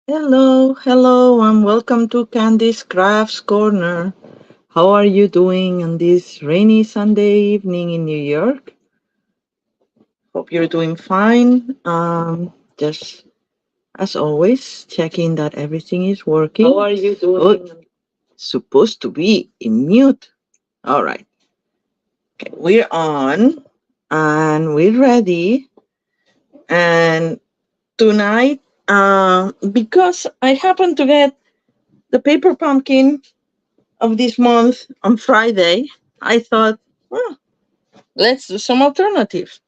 Hello, and welcome to Candy's Crafts Corner. How are you doing on this rainy Sunday evening in New York? Hope you're doing fine. Just as always, checking that everything is working. How are you doing? Oh, supposed to be in mute. All right. Okay, we're on and we're ready. And tonight, because I happen to get the paper pumpkin of this month on Friday, I thought, well, let's do some alternatives.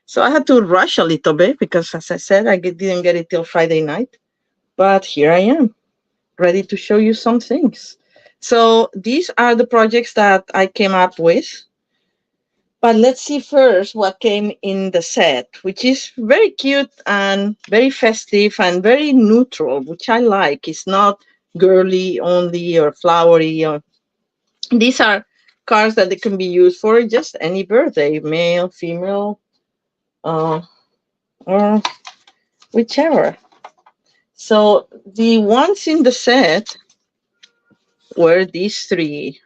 So I had to rush a little bit because, as I said, didn't get it till Friday night. But here I am, ready to show you some things. So these are the projects that I came up with. But let's see first what came in the set, which is very cute and very festive and very neutral, which I like. It's not girly only or flowery or these are cards that they can be used for just any birthday, male, female, uh, or whichever. So the ones in the set were these three.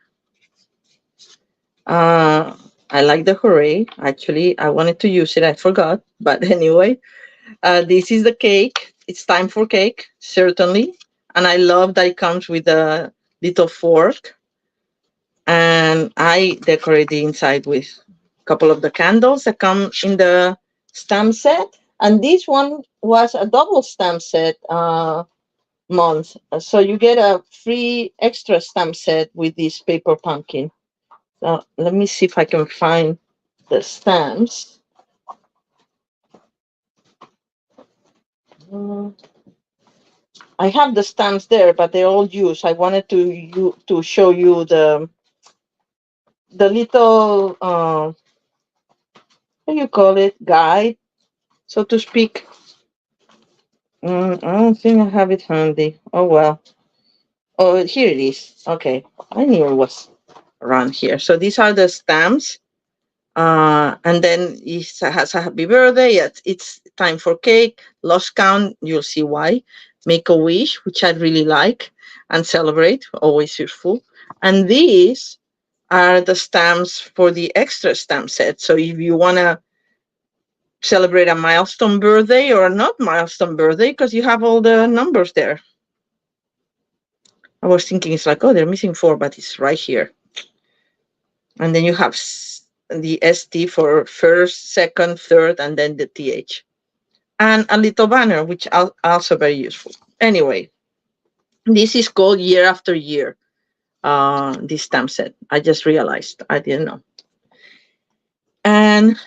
Uh, I like the hooray. Actually, I wanted to use it. I forgot. But anyway, this is the cake. It's time for cake, certainly. And I love that it comes with a little fork. And I decorate the inside with a couple of the candles that come in the stamp set. And this one was a double stamp set month. So you get a free extra stamp set with this paper pumpkin. So let me see if I can find the stamps. Mm, I have the stamps there, but they're all used. I wanted to show you the little what do you call it, guide, so to speak. I don't think I have it handy. Oh well. Oh, here it is. Okay, I knew it was around here. So these are the stamps. And then it has a happy birthday. It's time for cake. Lost count. You'll see why. Make a wish, which I really like, and celebrate. Always useful. And these are the stamps for the extra stamp set. So if you wanna celebrate a milestone birthday or not milestone birthday, because you have all the numbers there. I was thinking it's like, oh, they're missing four, but it's right here. And then you have the ST for first, second, third, and then the TH. And a little banner, which also very useful. Anyway, this is called Year After Year, this stamp set. I just realized. I didn't know. And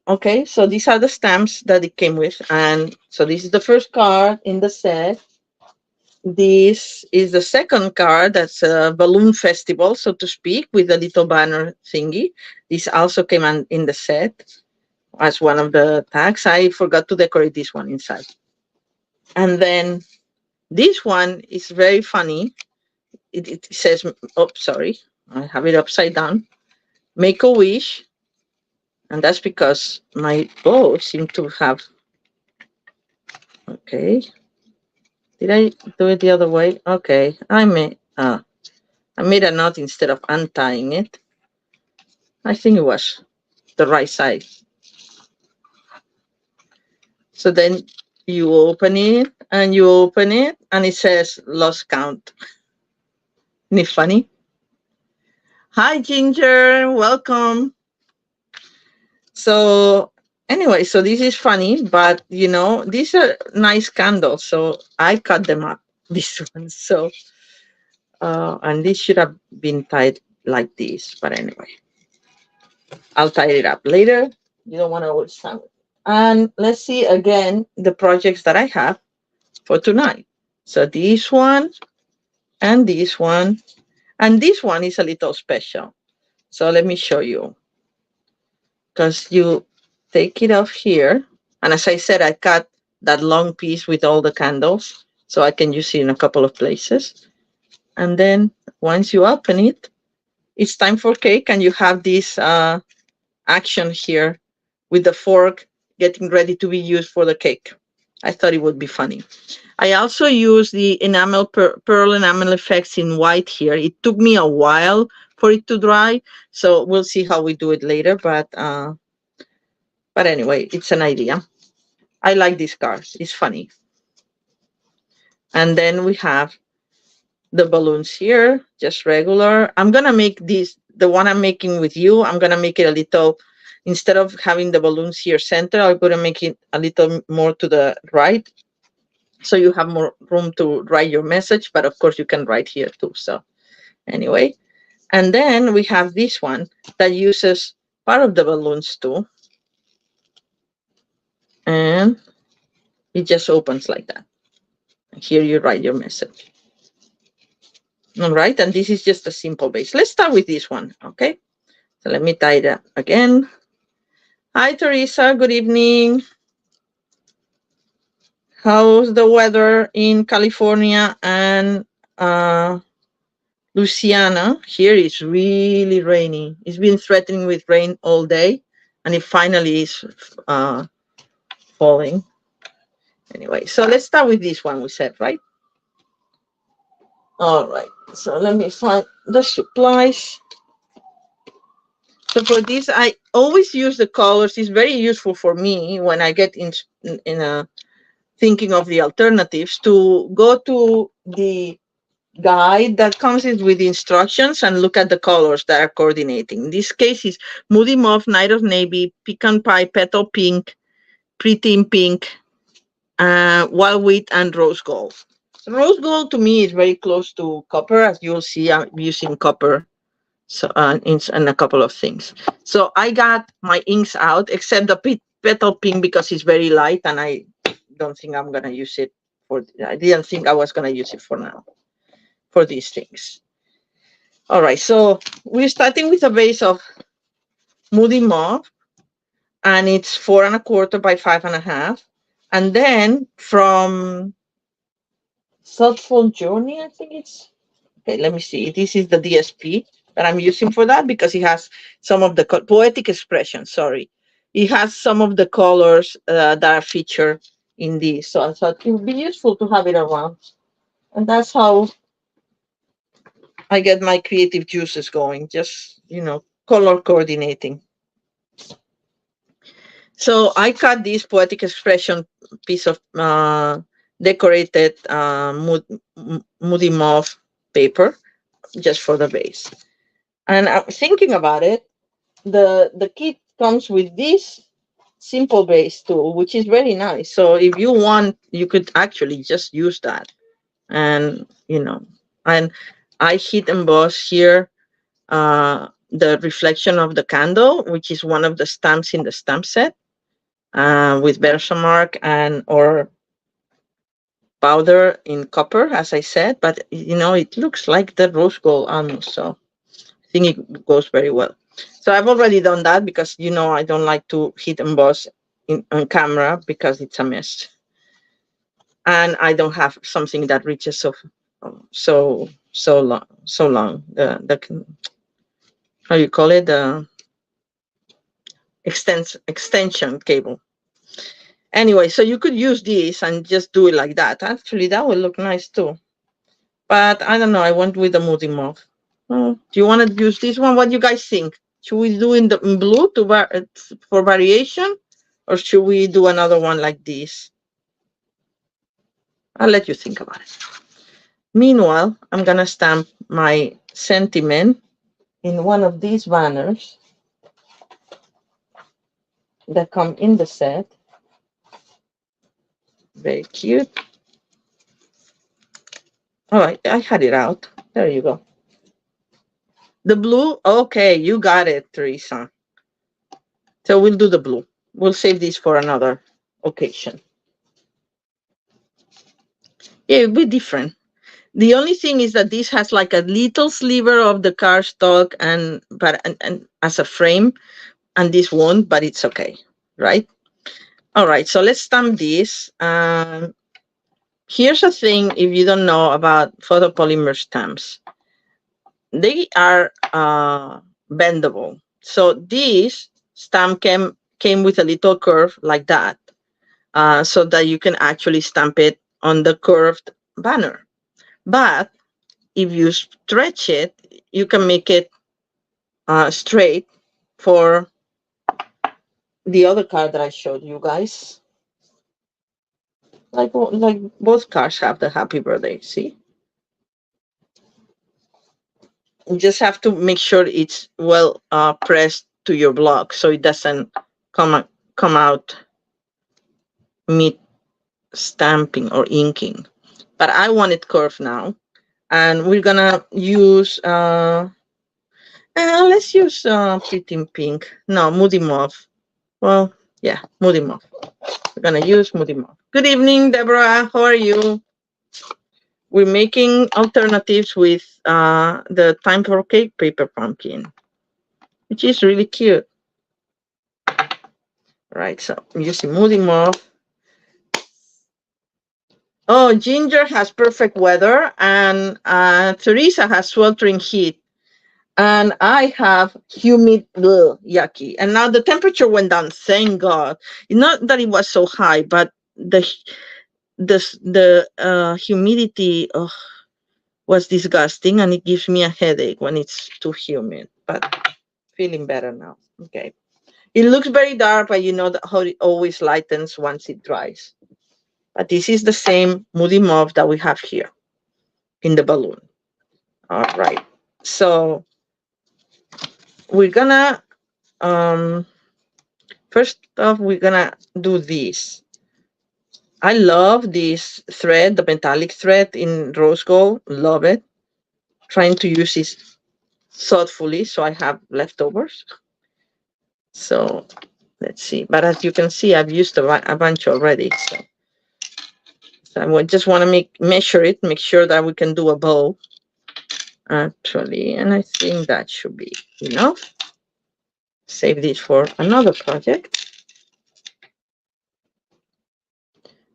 okay, so these are the stamps that it came with. And so this is the first card in the set. This is the second card. That's a balloon festival, so to speak, with a little banner thingy. This also came in the set as one of the tags. I forgot to decorate this one inside. And then this one is very funny. It says, oh, sorry, I have it upside down. Make a wish. And that's because my bow seemed to have, okay. Did I do it the other way? Okay, I made a knot instead of untying it. I think it was the right side. So then you open it and you open it and it says lost count. Isn't it funny? Hi, Ginger. Welcome. So anyway, so this is funny, but these are nice candles. So I cut them up, these ones. So, and this should have been tied like this. But anyway, I'll tie it up later. You don't want to waste time. And let's see again the projects that I have for tonight. So this one and this one. And this one is a little special. So let me show you. Because you take it off here. And as I said, I cut that long piece with all the candles. So I can use it in a couple of places. And then once you open it, it's time for cake. And you have this action here with the fork getting ready to be used for the cake. I thought it would be funny. I also use the enamel pearl enamel effects in white here. It took me a while for it to dry, so we'll see how we do it later. But anyway, it's an idea. I like these cards. It's funny. And then we have the balloons here, just regular. I'm gonna make this, the one I'm making with you, I'm gonna make it a little, instead of having the balloons here center, I'm gonna make it a little more to the right, so you have more room to write your message, but of course you can write here too. So anyway, and then we have this one that uses part of the balloons too. And it just opens like that. Here you write your message. All right, and this is just a simple base. Let's start with this one, okay? So let me tie it up again. Hi, Teresa, good evening. How's the weather in California and Louisiana? Here it's really rainy. It's been threatening with rain all day, and it finally is falling. Anyway, so let's start with this one we said, right? All right, so let me find the supplies. So for this, I always use the colors. It's very useful for me when I get in a thinking of the alternatives, to go to the guide that comes in with instructions and look at the colors that are coordinating. In this case is Moody Mauve, Night of Navy, Pecan Pie, Petal Pink, Pretty in Pink, Wild Wheat, and Rose Gold. Rose Gold to me is very close to copper. As you'll see, I'm using copper so in a couple of things. So I got my inks out, except the Petal Pink, because it's very light, and I don't think I'm gonna use it for. I didn't think I was gonna use it for now, for these things. All right, so we're starting with a base of Moody Mauve, and it's 4 1/4 by 5 1/2, and then from Thoughtful Journey, I think it's okay. Let me see. This is the DSP that I'm using for that, because it has some of the Poetic Expression. Sorry, it has some of the colors that are featured in this. So I thought it would be useful to have it around, and that's how I get my creative juices going. Just color coordinating. So I cut this Poetic Expression piece of decorated Moody Mauve paper just for the base. And I'm thinking about it, the kit comes with this simple base tool, which is very nice. So if you want, you could actually just use that. And and I hit emboss here the reflection of the candle, which is one of the stamps in the stamp set, with Versamark and or powder in copper, as I said. But it looks like the rose gold almost. So I think it goes very well. So I've already done that, because I don't like to hit emboss on camera because it's a mess, and I don't have something that reaches so long. The how you call it, the extension cable. Anyway, so you could use this and just do it like that. Actually, that would look nice too. But I don't know. I went with the Moody Mauve. Do you want to use this one? What do you guys think? Should we do in blue for variation, or should we do another one like this? I'll let you think about it. Meanwhile, I'm gonna stamp my sentiment in one of these banners that come in the set. Very cute. All right, I had it out. There you go. The blue? Okay, you got it, Teresa. So we'll do the blue. We'll save this for another occasion. Yeah, it'll be different. The only thing is that this has like a little sliver of the cardstock and as a frame, and this won't, but it's okay, right? All right, so let's stamp this. Here's a thing, if you don't know about photopolymer stamps. They are bendable. So this stamp came with a little curve like that. so that you can actually stamp it on the curved banner. But if you stretch it, you can make it straight for the other card that I showed you guys. Like both cards have the happy birthday, see? You just have to make sure it's well pressed to your block so it doesn't come out mid stamping or inking. But I want it curved now. And we're gonna use let's use Pretty Pink. No, Moody Mauve. Well, yeah, Moody Mauve. We're gonna use Moody Mauve. Good evening, Deborah. How are you? We're making alternatives with the Time for Cake paper pumpkin, which is really cute. Right, so I'm using Moody Mauve. Oh, Ginger has perfect weather, and Teresa has sweltering heat. And I have humid, yucky. And now the temperature went down, thank God. Not that it was so high, but the humidity was disgusting, and it gives me a headache when it's too humid. But feeling better now. Okay. It looks very dark, but you know how it always lightens once it dries. But this is the same Moody Mauve that we have here in the balloon. All right. So we're gonna first off, we're gonna do this. I love this thread, the metallic thread in rose gold. Love it. Trying to use it thoughtfully so I have leftovers. So let's see. But as you can see, I've used a bunch already. So I just want to measure it, make sure that we can do a bow. Actually, and I think that should be enough. Save this for another project.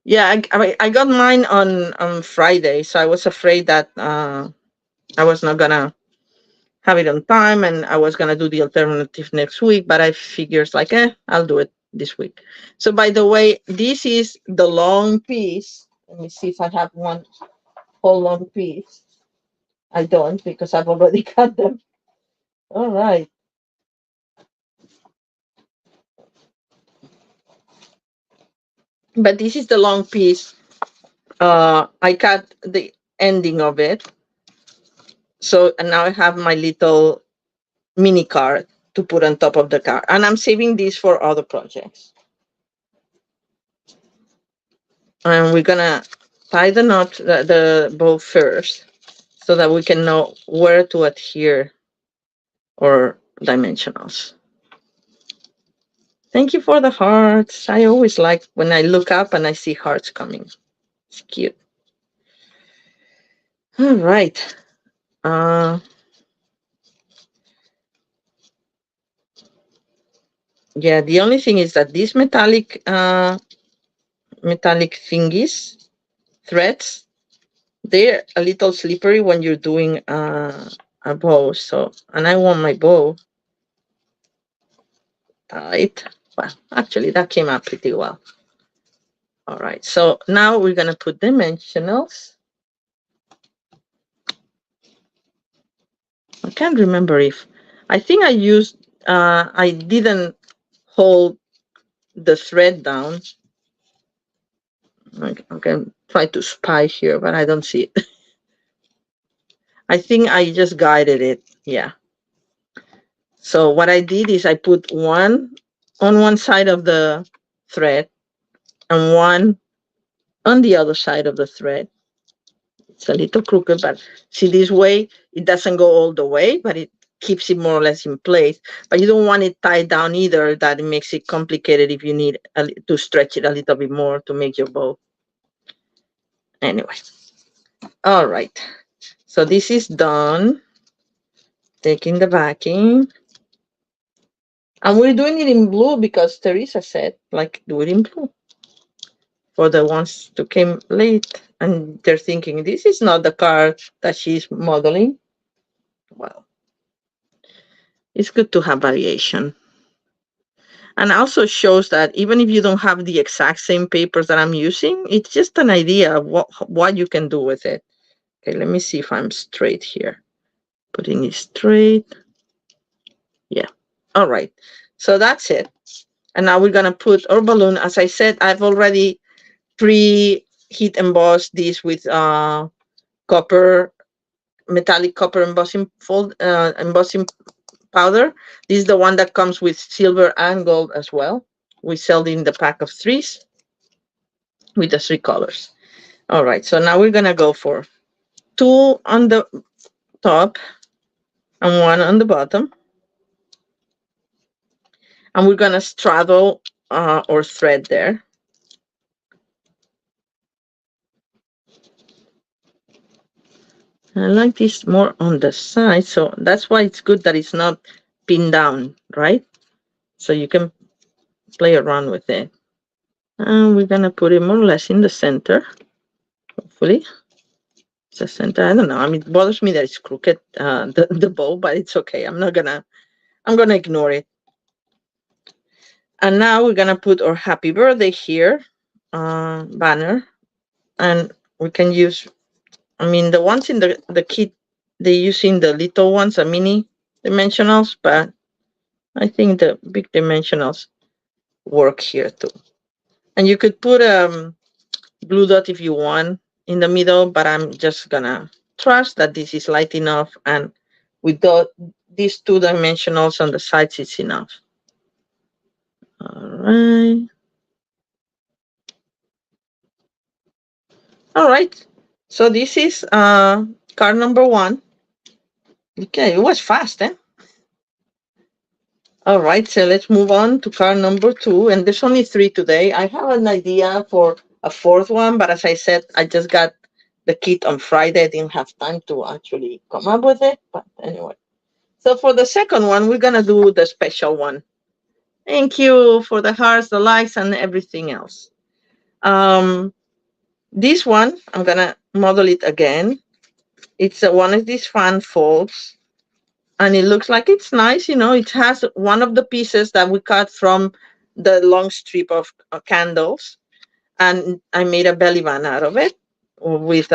Yeah, I got mine on Friday, so I was afraid that I was not gonna have it on time, and I was gonna do the alternative next week. But I figures like, I'll do it this week. So by the way, this is the long piece. Let me see if I have one whole long piece. I don't, because I've already cut them. All right. But this is the long piece. I cut the ending of it. So, and now I have my little mini card to put on top of the card. And I'm saving this for other projects. And we're gonna tie the knot, the bow first, so that we can know where to adhere our dimensionals. Thank you for the hearts. I always like when I look up and I see hearts coming. It's cute. All right. Yeah, the only thing is that these metallic thingies, threads, they're a little slippery when you're doing a bow. So, and I want my bow tight. Well, actually, that came out pretty well. All right, so now we're gonna put dimensionals. I can't remember if, I think I used, I didn't hold the thread down. I can try to spy here, but I don't see it. I think I just guided it, yeah. So what I did is I put one on one side of the thread and one on the other side of the thread. It's a little crooked, but see, this way it doesn't go all the way, but it keeps it more or less in place. But you don't want it tied down either. That makes it complicated if you need to stretch it a little bit more to make your bow. Anyway, all right. So this is done. Taking the backing. And we're doing it in blue because Teresa said, like, do it in blue. For the ones who came late and they're thinking, this is not the card that she's modeling. Well, it's good to have variation. And also shows that even if you don't have the exact same papers that I'm using, it's just an idea of what you can do with it. Okay, let me see if I'm straight here. Putting it straight. Yeah. All right. So that's it. And now we're going to put our balloon. As I said, I've already pre-heat embossed this with metallic copper embossing powder. This is the one that comes with silver and gold as well. We sell it in the pack of 3s with the 3 colors. All right, so now we're gonna go for 2 on the top and 1 on the bottom. And we're gonna straddle or thread there. I like this more on the side, so that's why it's good that it's not pinned down, right? So you can play around with it. And we're gonna put it more or less in the center, hopefully. It's the center. I don't know. I mean, it bothers me that it's crooked, the bow, but it's okay. I'm gonna ignore it. And now we're gonna put our happy birthday here, banner, and we can use, I mean, the ones in the kit, they're using the little ones, the mini dimensionals, but I think the big dimensionals work here too. And you could put blue dot if you want in the middle, but I'm just gonna trust that this is light enough, and with these 2 dimensionals on the sides, it's enough. All right. All right. So this is card number 1. Okay, it was fast, eh? All right, so let's move on to card number 2. And there's only 3 today. I have an idea for a 4th one, but as I said, I just got the kit on Friday. I didn't have time to actually come up with it, but anyway. So for the second one, we're gonna do the special one. Thank you for the hearts, the likes, and everything else. This one, I'm gonna model it again. It's one of these fan folds, and it looks like it's nice. You know, it has one of the pieces that we cut from the long strip of candles, and I made a belly band out of it with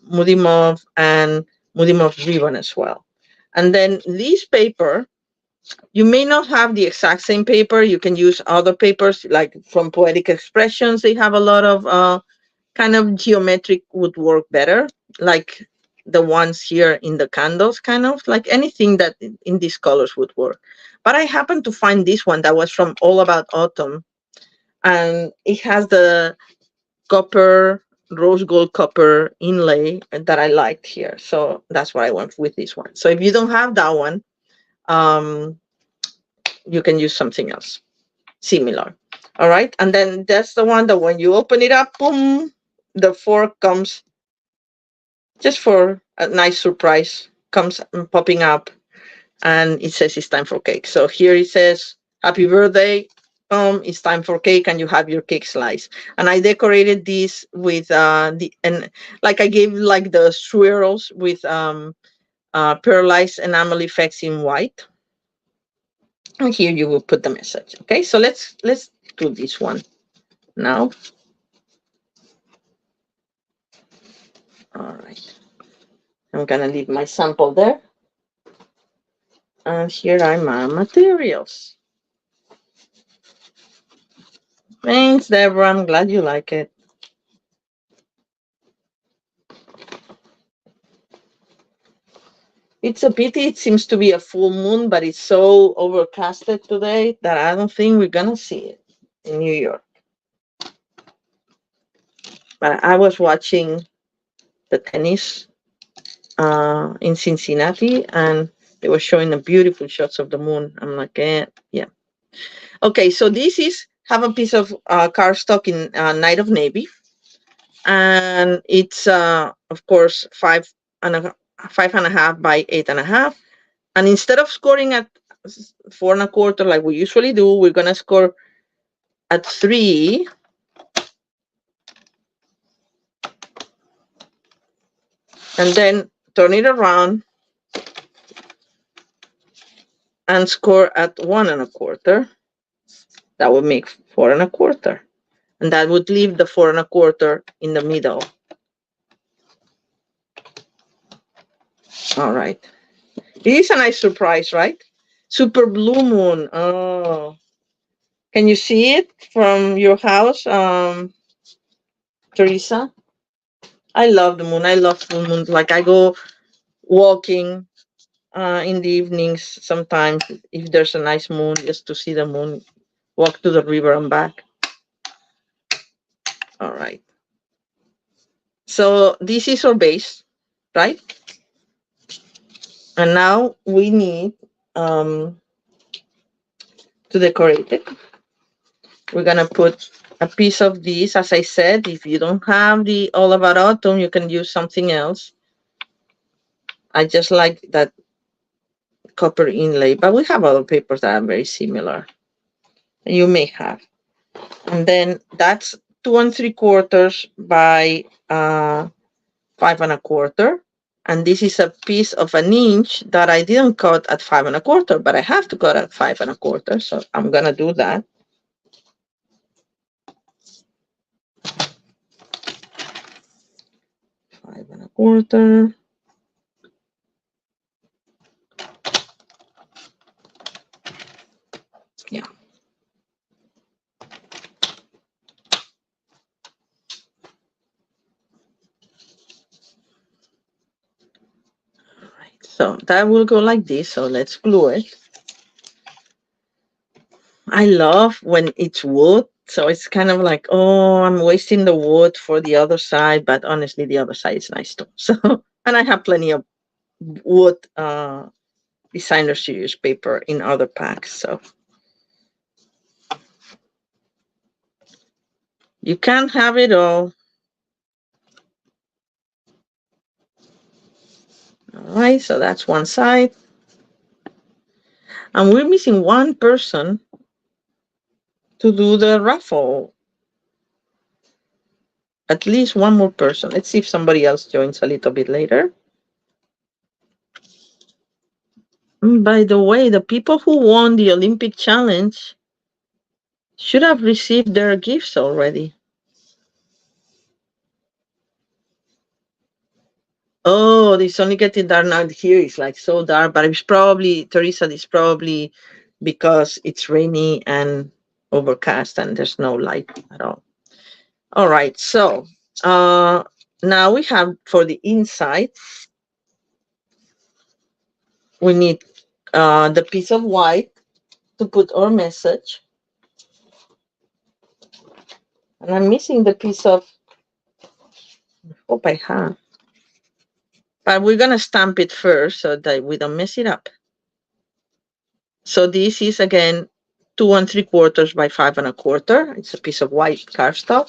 Moody Mauve and Moody Mauve ribbon as well. And then this paper, you may not have the exact same paper. You can use other papers, like from Poetic Expressions. They have a lot of kind of geometric would work better, like the ones here in the candles, kind of like anything that in these colors would work. But I happened to find this one that was from All About Autumn, and it has the copper, rose gold copper inlay that I liked here. So that's why I went with this one. So if you don't have that one, you can use something else similar. All right. And then that's the one that when you open it up, boom, the fork comes just for a nice surprise, comes popping up, and it says it's time for cake. So here it says, happy birthday. It's time for cake, and you have your cake slice. And I decorated this with and like I gave like the swirls with pearlized enamel effects in white. And here you will put the message. Okay, so let's do this one now. All right. I'm gonna leave my sample there. And here are my materials. Thanks, Deborah. I'm glad you like it. It's a pity it seems to be a full moon, but it's so overcasted today that I don't think we're gonna see it in New York. But I was watching the tennis in Cincinnati, and they were showing the beautiful shots of the moon. I'm like, yeah. Okay, so this is have a piece of cardstock in Night of Navy, and it's of course 5.5 by 8.5. And instead of scoring at 4.25 like we usually do, we're gonna score at 3. And then turn it around and score at 1.25. That would make 4 1/4. And that would leave the 4 1/4 in the middle. All right. It is a nice surprise, right? Super blue moon. Oh. Can you see it from your house, Teresa? I love the moon. I love full moons. Like I go walking in the evenings sometimes if there's a nice moon, just to see the moon, walk to the river and back. All right. So this is our base, right? And now we need to decorate it. We're gonna put a piece of this. As I said, if you don't have the All About Autumn, you can use something else. I just like that copper inlay, but we have other papers that are very similar. You may have. And then that's 2 3/4 by 5 1/4. And this is a piece of 1" that I didn't cut at 5 1/4, but I have to cut at 5 1/4. So I'm gonna do that. 5 1/4. Yeah. All right. So that will go like this. So let's glue it. I love when it's wood. So it's kind of like, oh, I'm wasting the wood for the other side, but honestly, the other side is nice too. So, and I have plenty of wood designer series paper in other packs. So you can't have it all. All right, so that's one side. And we're missing one person to do the raffle. At least one more person. Let's see if somebody else joins a little bit later. By the way, the people who won the Olympic challenge should have received their gifts already. Oh, it's only getting dark now. Here it's like so dark, but it's probably, Teresa, it's probably because it's rainy and overcast and there's no light at all. All right, so now we have for the inside, we need the piece of white to put our message. And I'm missing the piece of, I hope I have. But we're gonna stamp it first so that we don't mess it up. So this is again 2 3/4 by 5 1/4. It's a piece of white cardstock.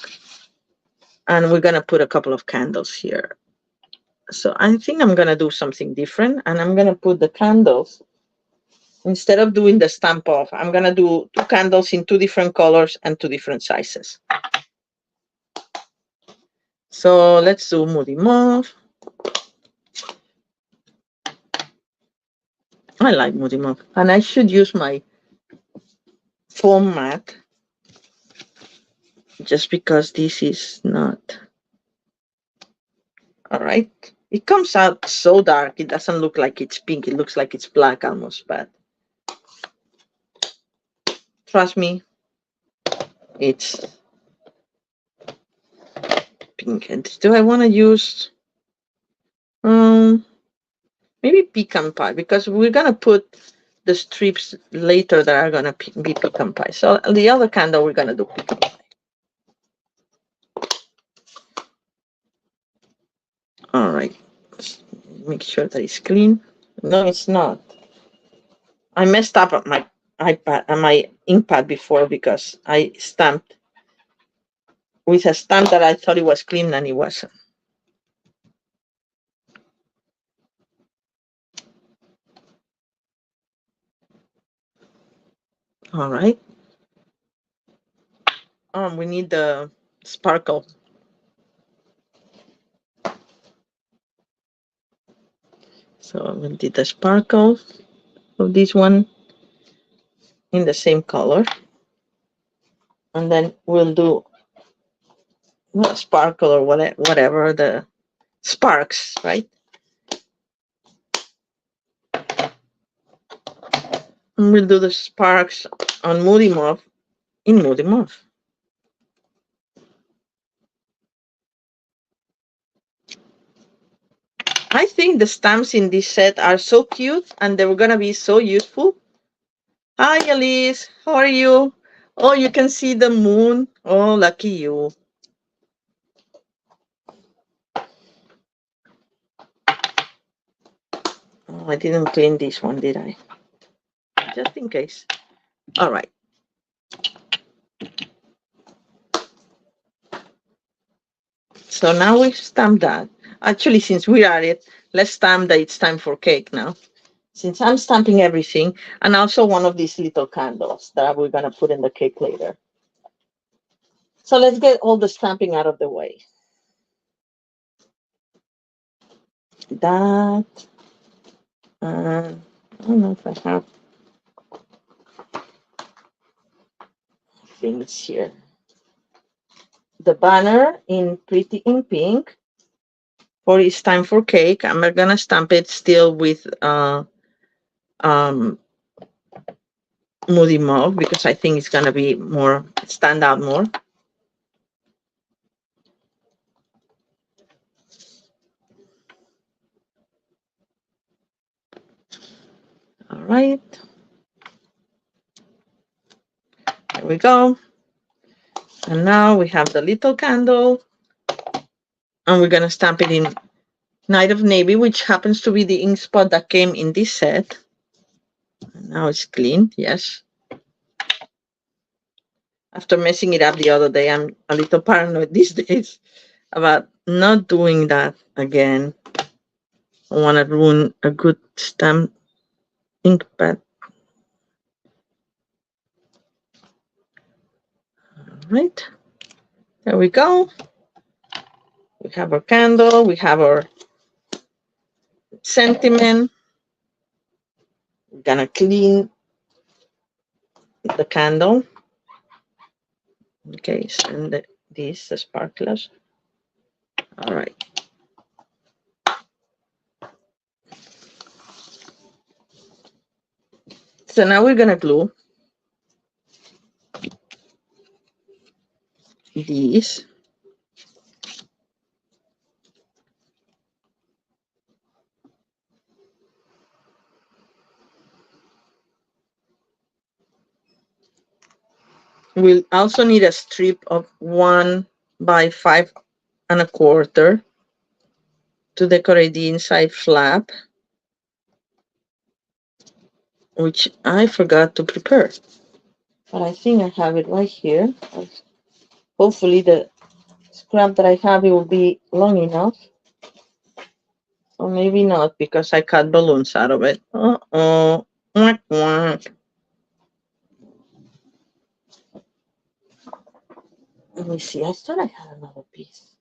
And we're gonna put a couple of candles here. So I think I'm gonna do something different, and I'm gonna put the candles, instead of doing the stamp off, I'm gonna do 2 candles in 2 different colors and 2 different sizes. So let's do Moody Mauve. I like Moody Mauve, and I should use my foam mat just because this is not. All right. It comes out so dark. It doesn't look like it's pink. It looks like it's black almost, but trust me, it's pink. And do I want to use maybe pecan pie, because we're going to put the strips later that are going to be pecan pie. So the other candle, we're going to do pecan pie. All right. Let's make sure that it's clean. No, it's not. I messed up on my iPad and my ink pad before because I stamped with a stamp that I thought it was clean and it wasn't. All right. We need the sparkle. So we did the sparkle of this one in the same color. And then we'll do sparkle or whatever the sparks, right? And we'll do the sparks on Moody Mauve in Moody Mauve. I think the stamps in this set are so cute and they're gonna be so useful. Hi, Elise. How are you? Oh, you can see the moon. Oh, lucky you. Oh, I didn't clean this one, did I? Just in case. All right. So now we've stamped that. Actually, since we're at it, let's stamp that it's time for cake now. Since I'm stamping everything, and also one of these little candles that we're going to put in the cake later. So let's get all the stamping out of the way. That. I don't know if I have things here. The banner in Pretty in Pink for It's Time for Cake. I'm going to stamp it still with Moody Mauve because I think it's going to be more, stand out more. All right. There we go. And now we have the little candle. And we're going to stamp it in Night of Navy, which happens to be the ink spot that came in this set. And now it's clean, yes. After messing it up the other day, I'm a little paranoid these days about not doing that again. I want to ruin a good stamp ink pad. All right. There we go. We have our candle. We have our sentiment. We're going to clean the candle. Okay, and these, the sparklers. All right. So now we're going to glue these. We'll also need a strip of 1 by 5 1/4 to decorate the inside flap, which I forgot to prepare. But I think I have it right here. Hopefully the scrap that I have, it will be long enough. Or maybe not, because I cut balloons out of it. Uh-oh. Whack, whack. Let me see. I thought I had another piece.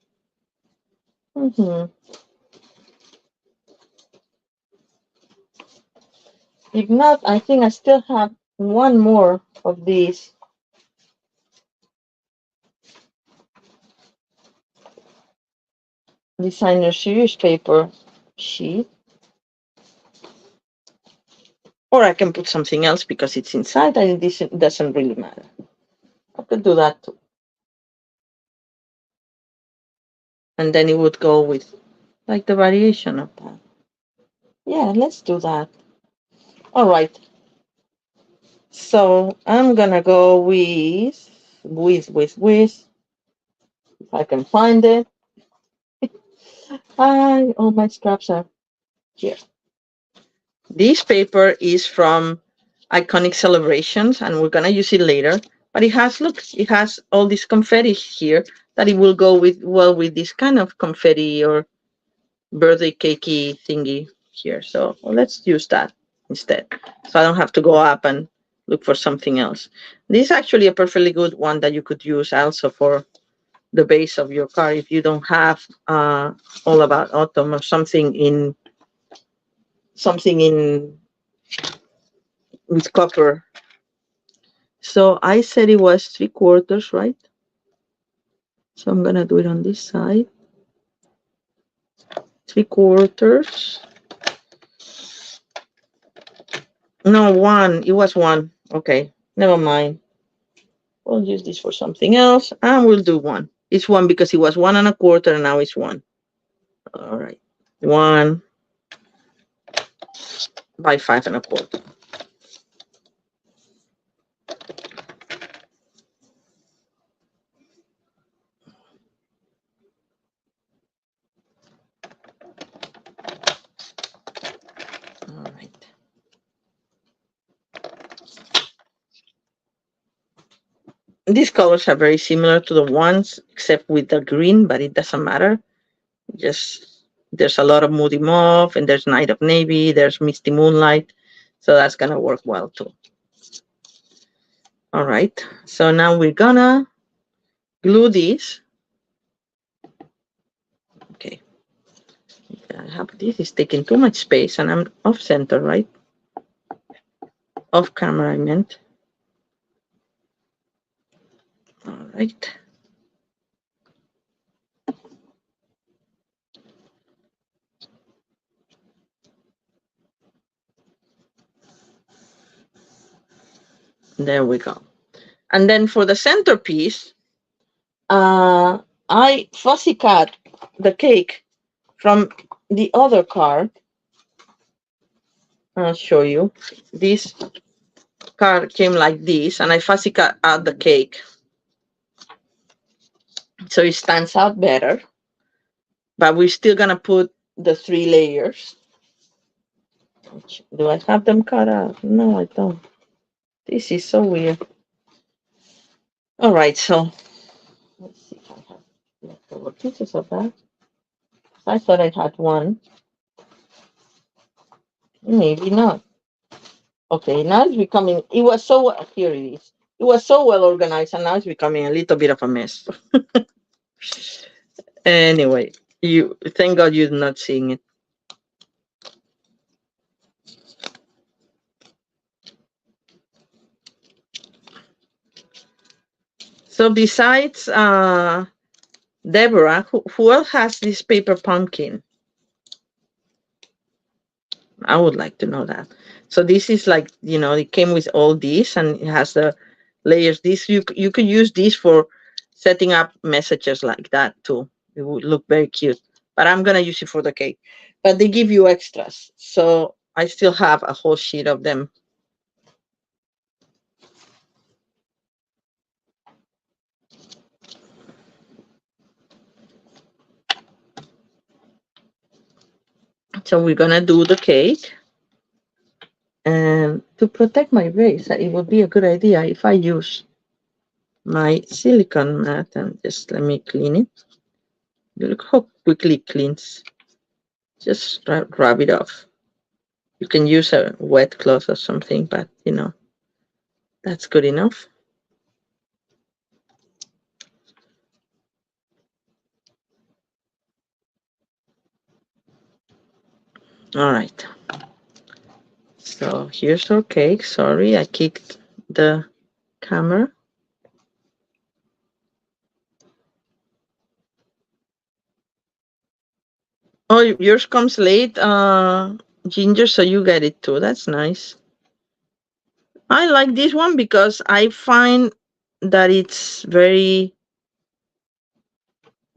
If not, I think I still have one more of these. Designer series paper sheet. Or I can put something else because it's inside and it doesn't really matter. I could do that too. And then it would go with like the variation of that. Yeah, let's do that. All right. So I'm gonna go with, if I can find it. Hi, all my scraps are here. This paper is from Iconic Celebrations, and we're gonna use it later. But it has, look, it has all this confetti here that it will go with well with this kind of confetti or birthday cakey thingy here. So let's use that instead. So I don't have to go up and look for something else. This is actually a perfectly good one that you could use also for the base of your car if you don't have All About Autumn or something in with copper So I said it was 3/4, right? So I'm gonna do it on this side. 3/4. No, 1. It was 1. Okay, never mind. We'll use this for something else, and we'll do 1. It's 1 because it was 1 1/4, and now it's 1. All right, 1 by 5 1/4. All right. These colors are very similar to the ones, except with the green, but it doesn't matter. Just there's a lot of Moody Mauve, and there's Night of Navy, there's Misty Moonlight, so that's gonna work well too. All right, so now we're gonna glue this. Okay, this is taking too much space, and I'm off center, right? Off camera, I meant. All right. There we go. And then for the centerpiece, I fussy cut the cake from the other card. I'll show you. This card came like this, and I fussy cut out the cake so it stands out better. But we're still gonna put the 3 layers. Do I have them cut out? No, I don't. This is so weird. All right, so let's see if I have leftover pieces of that. I thought I had one. Maybe not. Okay, now it's becoming, it was so, here it is. It was so well organized, and now it's becoming a little bit of a mess. Anyway, thank God you're not seeing it. So besides Deborah, who else has this paper pumpkin? I would like to know that. So this is like, it came with all these, and it has the layers. This you could use this for setting up messages like that too. It would look very cute. But I'm gonna use it for the cake. But they give you extras, so I still have a whole sheet of them. So we're gonna do the cake. And to protect my vase, it would be a good idea if I use my silicone mat, and just let me clean it. Look how quickly it cleans. Just rub it off. You can use a wet cloth or something, but that's good enough. All right. So here's our cake. Sorry, I kicked the camera. Oh, yours comes late, Ginger, so you get it too. That's nice. I like this one because I find that it's very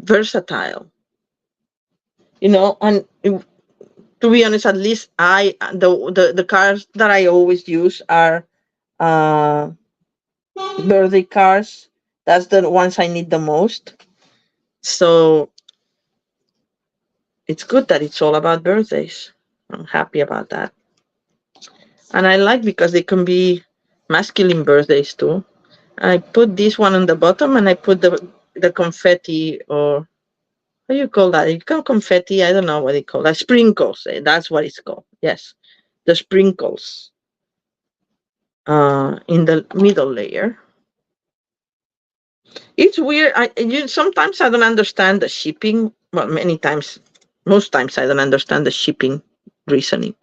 versatile. And to be honest, at least the cards that I always use are birthday cards. That's the ones I need the most. So it's good that it's all about birthdays. I'm happy about that. And I like because they can be masculine birthdays too. I put this one on the bottom, and I put the confetti, or how do you call that? You call confetti, I don't know what they call that. Sprinkles. That's what it's called. Yes. The sprinkles in the middle layer. It's weird. Sometimes I don't understand the shipping. Well, most times I don't understand the shipping reasoning,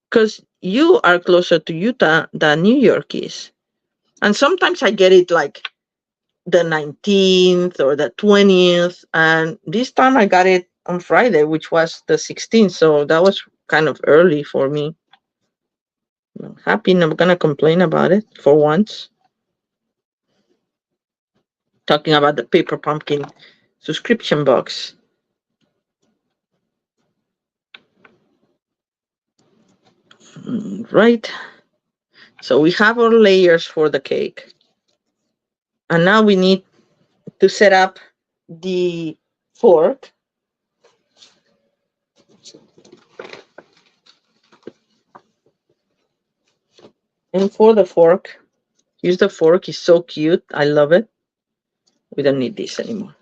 because you are closer to Utah than New York is. And sometimes I get it like the 19th or the 20th. And this time I got it on Friday, which was the 16th. So that was kind of early for me. I'm happy, not gonna complain about it for once. Talking about the Paper Pumpkin subscription box. Right. So we have our layers for the cake. And now we need to set up the fork. And for the fork, use the fork. It's so cute. I love it. We don't need this anymore.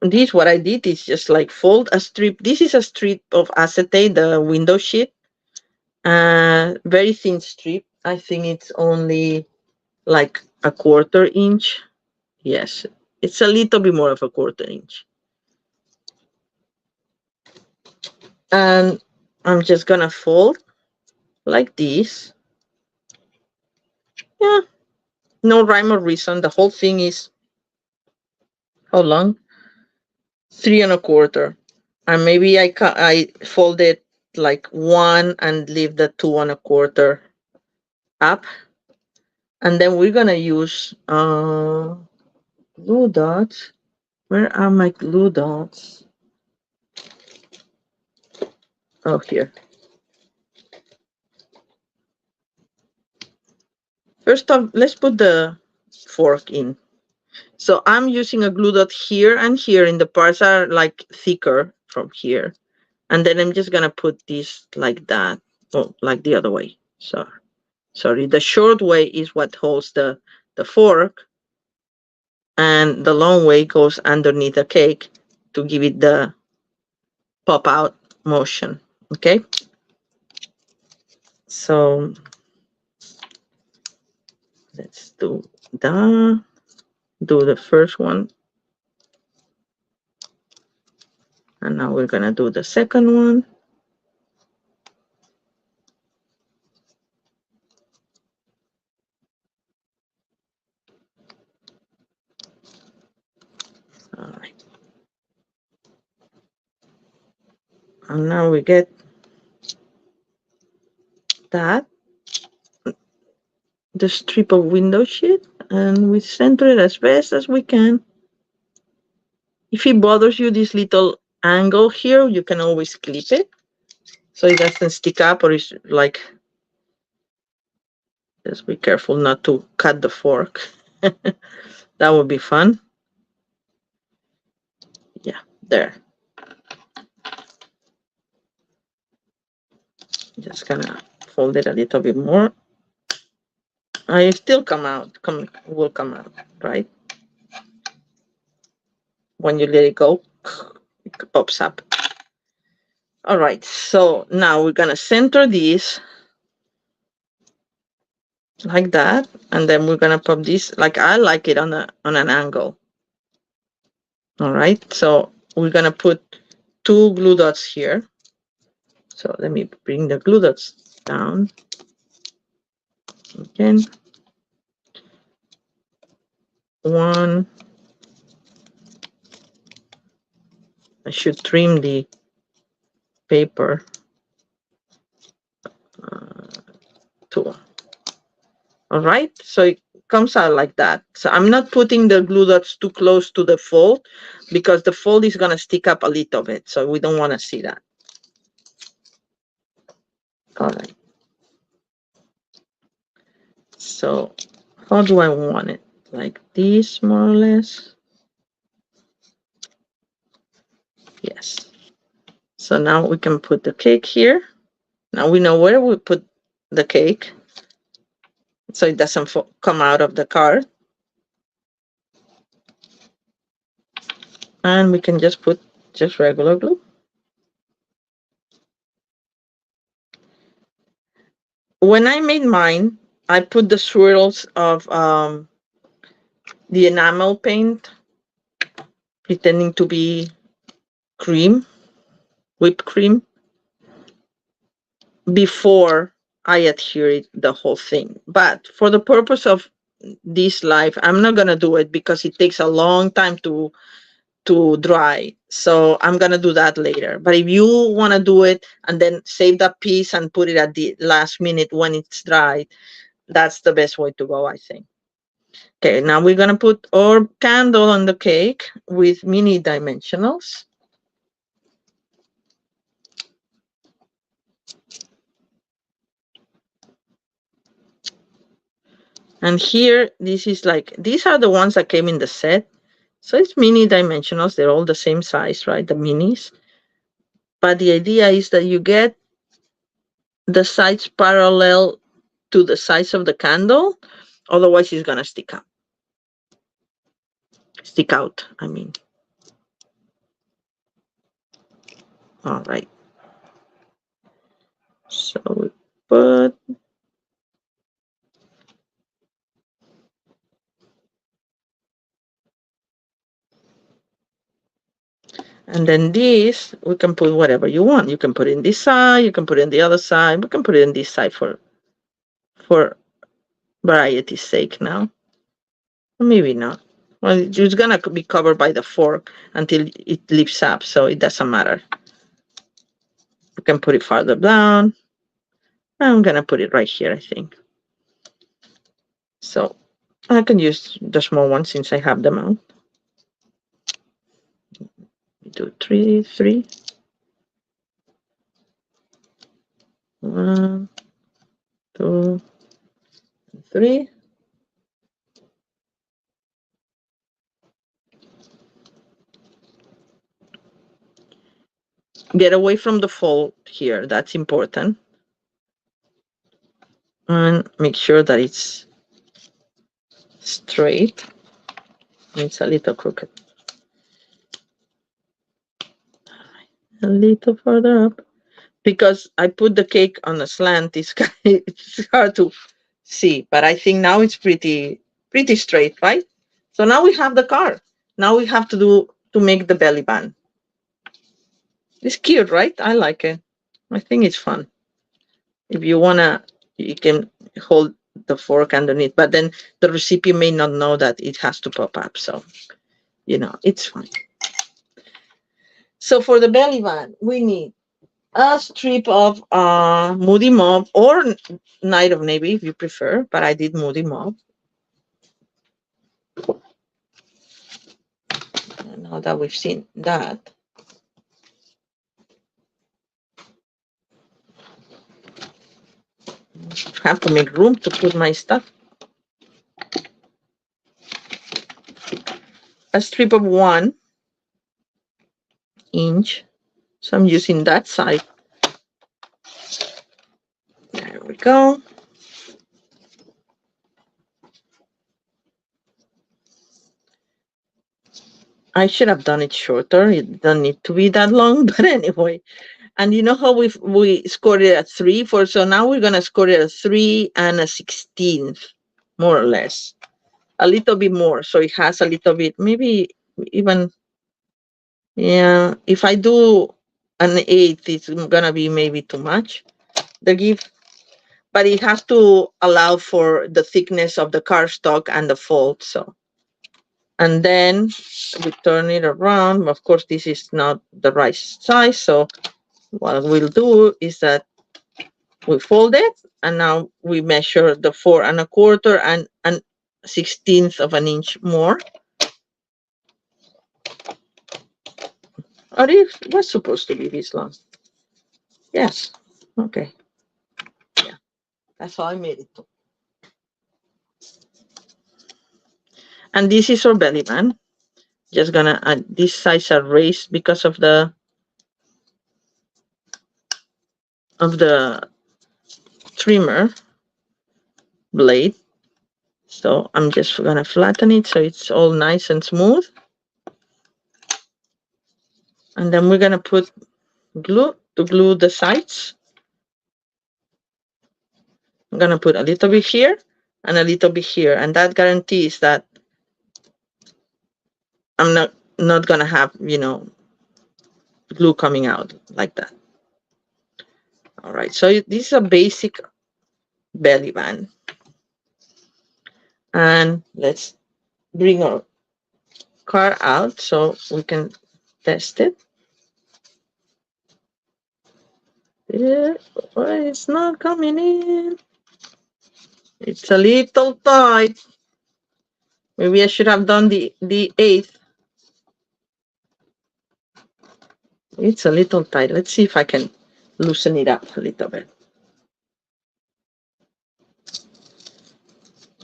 This, what I did is just like fold a strip. This is a strip of acetate, the window sheet. Very thin strip. I think it's only like a 1/4 inch. Yes, it's a little bit more of a 1/4 inch. And I'm just gonna fold like this. Yeah, no rhyme or reason. The whole thing is, how long? 3 1/4. And maybe I fold it like 1 and leave the 2 1/4 up. And then we're gonna use glue dots. Where are my glue dots? Oh, here. First off, let's put the fork in. So I'm using a glue dot here and here, and the parts are like thicker from here. And then I'm just gonna put this like that, oh, like the other way. So, sorry, the short way is what holds the fork, and the long way goes underneath the cake to give it the pop out motion. Okay. So let's do that. Do the first one. And now we're gonna do the second one. All right. And now we get that, the strip of window sheet, and we center it as best as we can. If it bothers you, this little angle here, you can always clip it so it doesn't stick up, or it's like, just be careful not to cut the fork. That would be fun. Yeah, there. Just gonna fold it a little bit more. I still will come out, right? When you let it go, it pops up. All right, so now we're gonna center this like that, and then we're gonna pop this like I like it on an angle. All right, so we're gonna put 2 glue dots here. So let me bring the glue dots down again. 1. I should trim the paper. 2. All right, so it comes out like that. So I'm not putting the glue dots too close to the fold because the fold is gonna stick up a little bit, so we don't want to see that. All right. So how do I want it? Like this, more or less? Yes. So now we can put the cake here. Now we know where we put the cake, so it doesn't come out of the card. And we can just put just regular glue. When I made mine, I put the swirls of the enamel paint, pretending to be cream, whipped cream, before I adhere the whole thing. But for the purpose of this live, I'm not gonna do it because it takes a long time to dry. So I'm gonna do that later. But if you wanna do it and then save that piece and put it at the last minute when it's dry, that's the best way to go, I think. Okay, now we're gonna put our candle on the cake with mini dimensionals. And here, this is like, these are the ones that came in the set. So it's mini dimensionals. They're all the same size, right? The minis. But the idea is that you get the sides parallel to the size of the candle. Otherwise, it's going to stick out. I mean. All right. So we put... And then this, we can put whatever you want. You can put it in this side, you can put it in the other side. We can put it in this side for variety's sake now. Maybe not. Well, it's going to be covered by the fork until it lifts up, so it doesn't matter. You can put it farther down. I'm going to put it right here, I think. So I can use the small one since I have them out. Do three. 1, 2, 3. Get away from the fold here. That's important. And make sure that it's straight. It's a little crooked. A little further up. Because I put the cake on a slant, it's hard to see. But I think now it's pretty straight, right? So now we have the car. Now we have to make the belly band. It's cute, right? I like it. I think it's fun. If you wanna, you can hold the fork underneath, but then the recipient may not know that it has to pop up. So, it's fine. So for the belly band, we need a strip of Moody Mauve or Night of Navy if you prefer, but I did Moody Mauve. And now that we've seen that, I have to make room to put my stuff. A strip of 1 inch. So I'm using that side. There we go. I should have done it shorter. It doesn't need to be that long, but anyway. And you know how we scored it at 3 for, so now we're gonna score it at 3 and a 16th, more or less. A little bit more, so it has a little bit, maybe even, yeah. If I do an 8th, it's gonna be maybe too much, the give. But it has to allow for the thickness of the cardstock and the fold. So, and then we turn it around. Of course, this is not the right size. So what we'll do is that we fold it, and now we measure the 4 1/4 and 16th of an inch more. Or it was supposed to be this long. Yes. Okay. Yeah. That's how I made it. And this is our belly band. Just gonna add this size are raised because of the trimmer blade. So I'm just gonna flatten it so it's all nice and smooth. And then we're gonna put glue to glue the sides. I'm gonna put a little bit here and a little bit here, and that guarantees that I'm not gonna have, glue coming out like that. All right, so this is a basic belly band. And let's bring our card out so we can test it. Yeah, it's not coming in. It's a little tight. Maybe I should have done the 8th. It's a little tight. Let's see if I can loosen it up a little bit.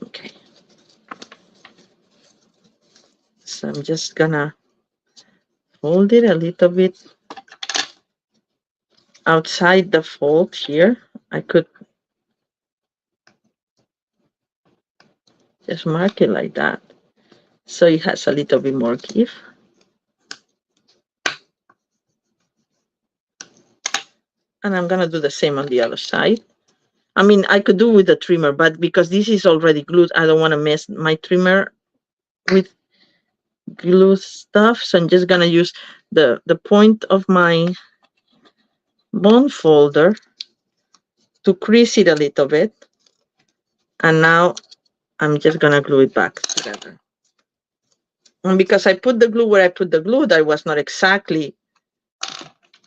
Okay. So I'm just gonna fold it a little bit outside the fold here. I could just mark it like that, so it has a little bit more give. And I'm gonna do the same on the other side. I mean, I could do with the trimmer, but because this is already glued, I don't want to mess my trimmer with glue stuff. So I'm just gonna use the point of my bone folder to crease it a little bit. And now I'm just gonna glue it back together. And because I put the glue where I put the glue, that was not exactly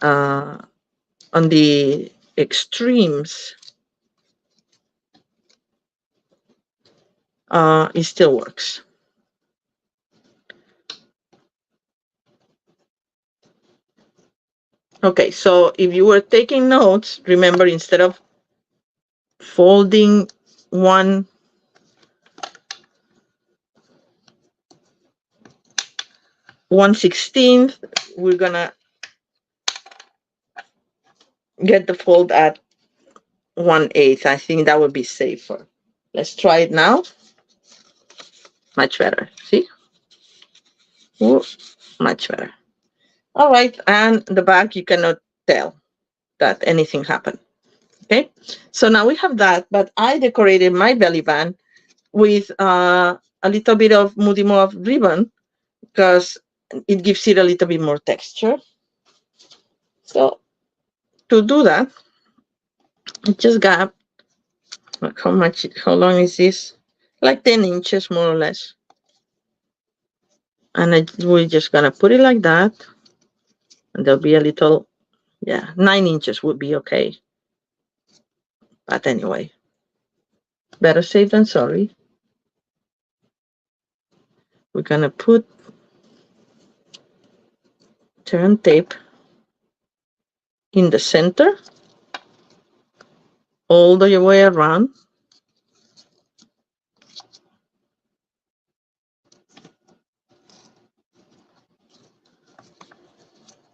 on the extremes. It still works. Okay, so if you were taking notes, remember, instead of folding 1/16, we're gonna get the fold at 1/8. I think that would be safer. Let's try it now. Much better. See? Ooh, much better. All right, and the back, you cannot tell that anything happened. Okay, so now we have that, but I decorated my belly band with a little bit of Moody Mauve ribbon because it gives it a little bit more texture. So to do that, I just got, like, how long is this? Like 10 inches more or less. And we're just gonna put it like that. And there'll be a little, yeah, 9 inches would be okay. But anyway, better safe than sorry. We're gonna put turn tape in the center all the way around.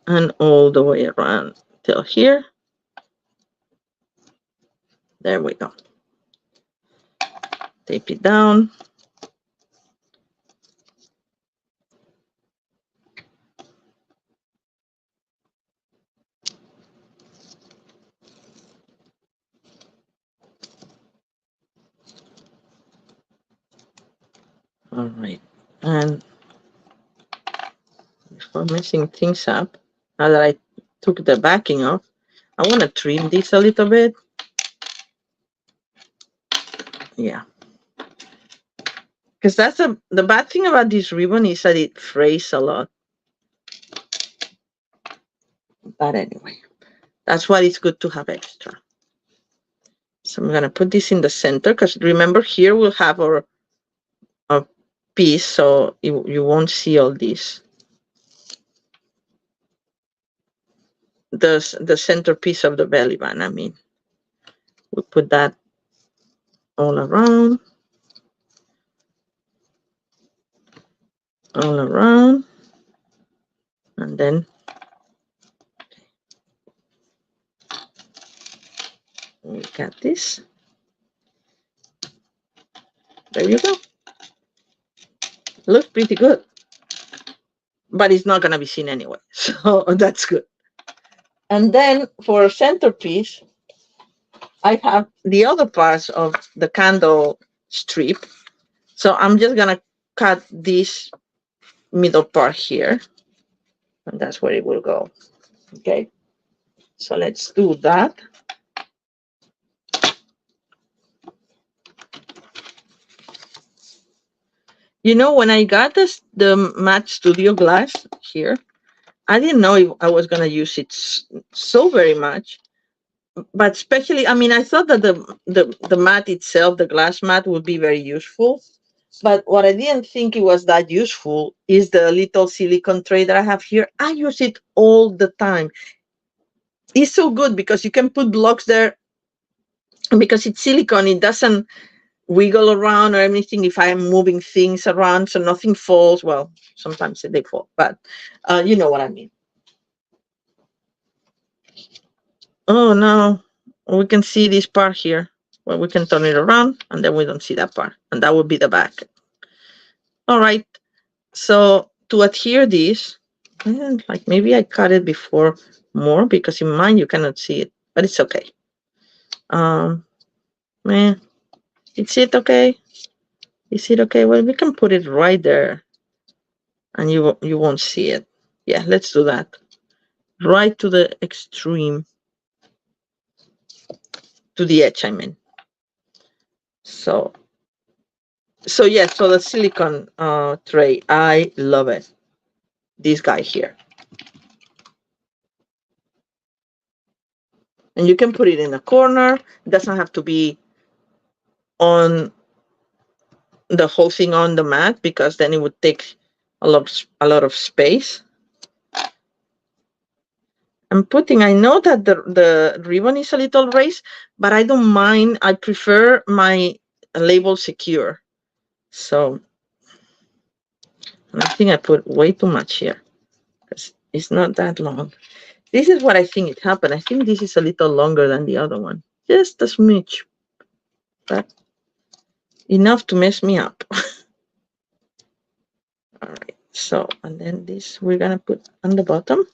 And all the way around till here. There we go. Tape it down. All right. And before messing things up, now that I took the backing off, I want to trim this a little bit. Yeah. Because that's the bad thing about this ribbon is that it frays a lot. But anyway, that's why it's good to have extra. So I'm going to put this in the center because remember, here we'll have our piece, so you won't see all this. The centerpiece of the belly band, I mean. We'll put that all around. All around. And then we got this. There you go. Looks pretty good. But it's not going to be seen anyway. So that's good. And then for centerpiece, I have the other parts of the candle strip. So I'm just going to cut this middle part here. And that's where it will go. Okay. So let's do that. You know, when I got the Matte Studio glass here, I didn't know if I was going to use it so very much. But especially, I mean, I thought that the mat itself, the glass mat, would be very useful. But what I didn't think it was that useful is the little silicone tray that I have here. I use it all the time. It's so good because you can put blocks there, and because it's silicone, it doesn't wiggle around or anything if I'm moving things around, so nothing falls. Well, sometimes they fall, but you know what I mean. Oh, no, we can see this part here. Well, we can turn it around, and then we don't see that part, and that would be the back. All right, so to adhere this, like maybe I cut it before more because in mine you cannot see it, but it's okay. Man, is it okay? Is it okay? Well, we can put it right there, and you won't see it. Yeah, let's do that. Right to the extreme, to the edge, I mean. So yeah, so the silicone tray, I love it. This guy here. And you can put it in a corner. It doesn't have to be on the whole thing on the mat because then it would take a lot of space. I know that the ribbon is a little raised, but I don't mind. I prefer my label secure. So I think I put way too much here because it's not that long. This is what I think it happened. I think this is a little longer than the other one. Just a smidge, but enough to mess me up. All right, so, and then this we're gonna put on the bottom.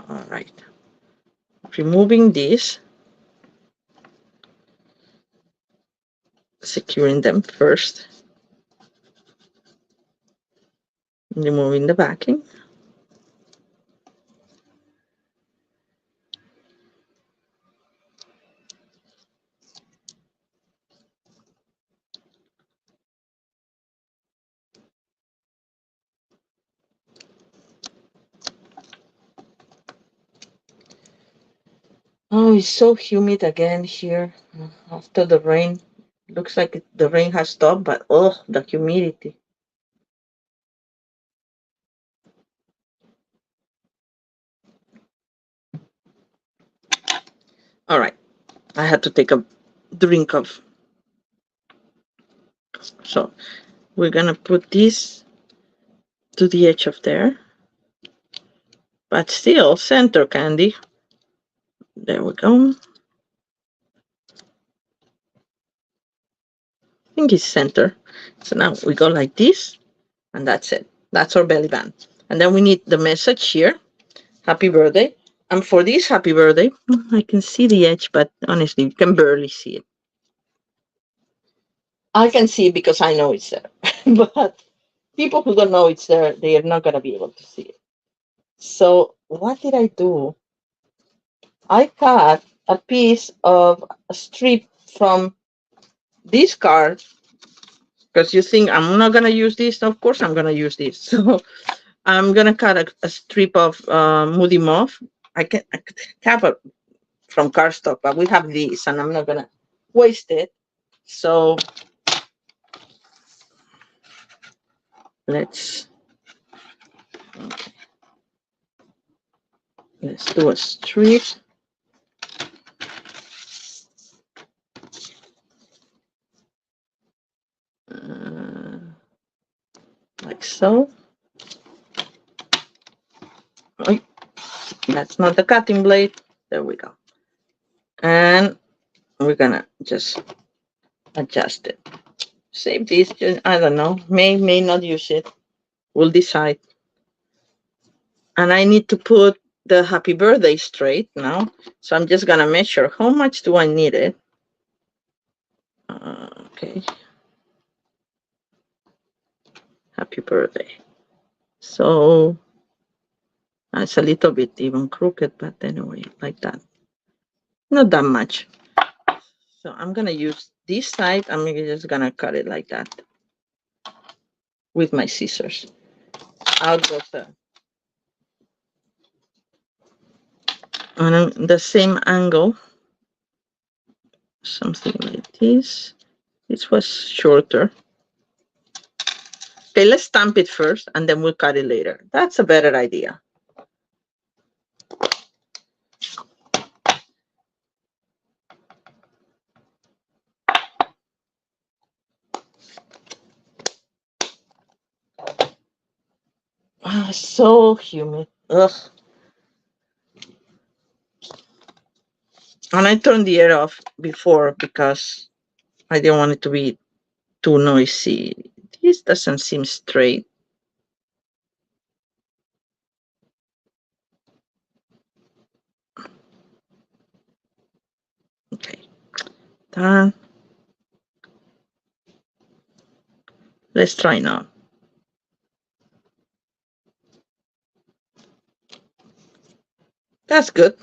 All right, removing this, securing them first, removing the backing. Oh, it's so humid again here after the rain. Looks like the rain has stopped, but oh, the humidity. All right, I had to take a drink of. So we're gonna put this to the edge of there, but still center, Candy. There we go. I think it's center. So now we go like this, and that's it. That's our belly band. And then we need the message here, happy birthday. And for this happy birthday, I can see the edge, but honestly, you can barely see it. I can see it because I know it's there. But people who don't know it's there, they are not going to be able to see it. So what did I do? I cut a piece of a strip from this card because you think I'm not going to use this. Of course, I'm going to use this. So I'm going to cut a strip of Moody Mauve. I can have it from cardstock, but we have these, and I'm not going to waste it. So let's do a strip. Like so. Oh, that's not the cutting blade. There we go. And we're gonna just adjust it. Save this. I don't know. May not use it. We'll decide. And I need to put the happy birthday straight now. So I'm just gonna measure how much do I need it. Okay. Happy birthday. So it's a little bit even crooked, but anyway, like that. Not that much. So I'm going to use this side. I'm just going to cut it like that with my scissors. Out of on the same angle, something like this. This was shorter. Okay, let's stamp it first and then we'll cut it later. That's a better idea. Ah, so humid. Ugh. And I turned the air off before because I didn't want it to be too noisy. This doesn't seem straight. Okay, done. Let's try now. That's good.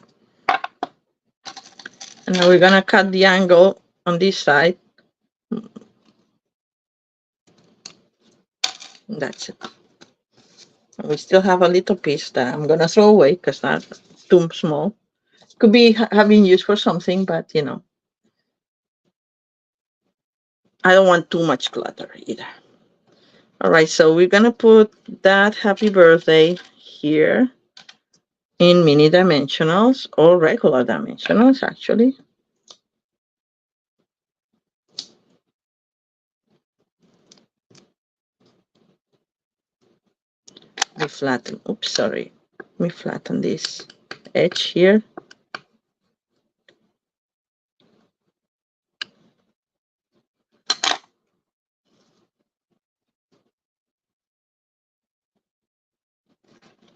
And now we're gonna cut the angle on this side. That's it. And we still have a little piece that I'm gonna throw away because that's too small. Could be having used for something, but you know, I don't want too much clutter either. All right, so we're gonna put that happy birthday here in mini dimensionals or regular dimensionals, actually. Me flatten, oops, sorry. Me flatten this edge here.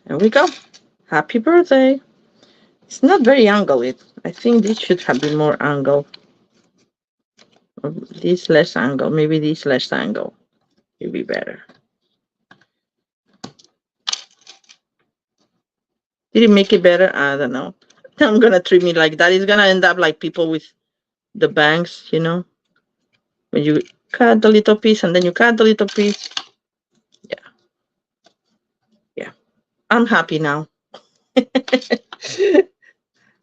There we go. Happy birthday. It's not very angled. I think this should have been more angle. Or this less angle. Maybe this less angle. It'd be better. Did it make it better? I don't know. I'm gonna trim it like that. It's gonna end up like people with the bangs, you know? When you cut the little piece and then you cut the little piece. Yeah. Yeah. I'm happy now.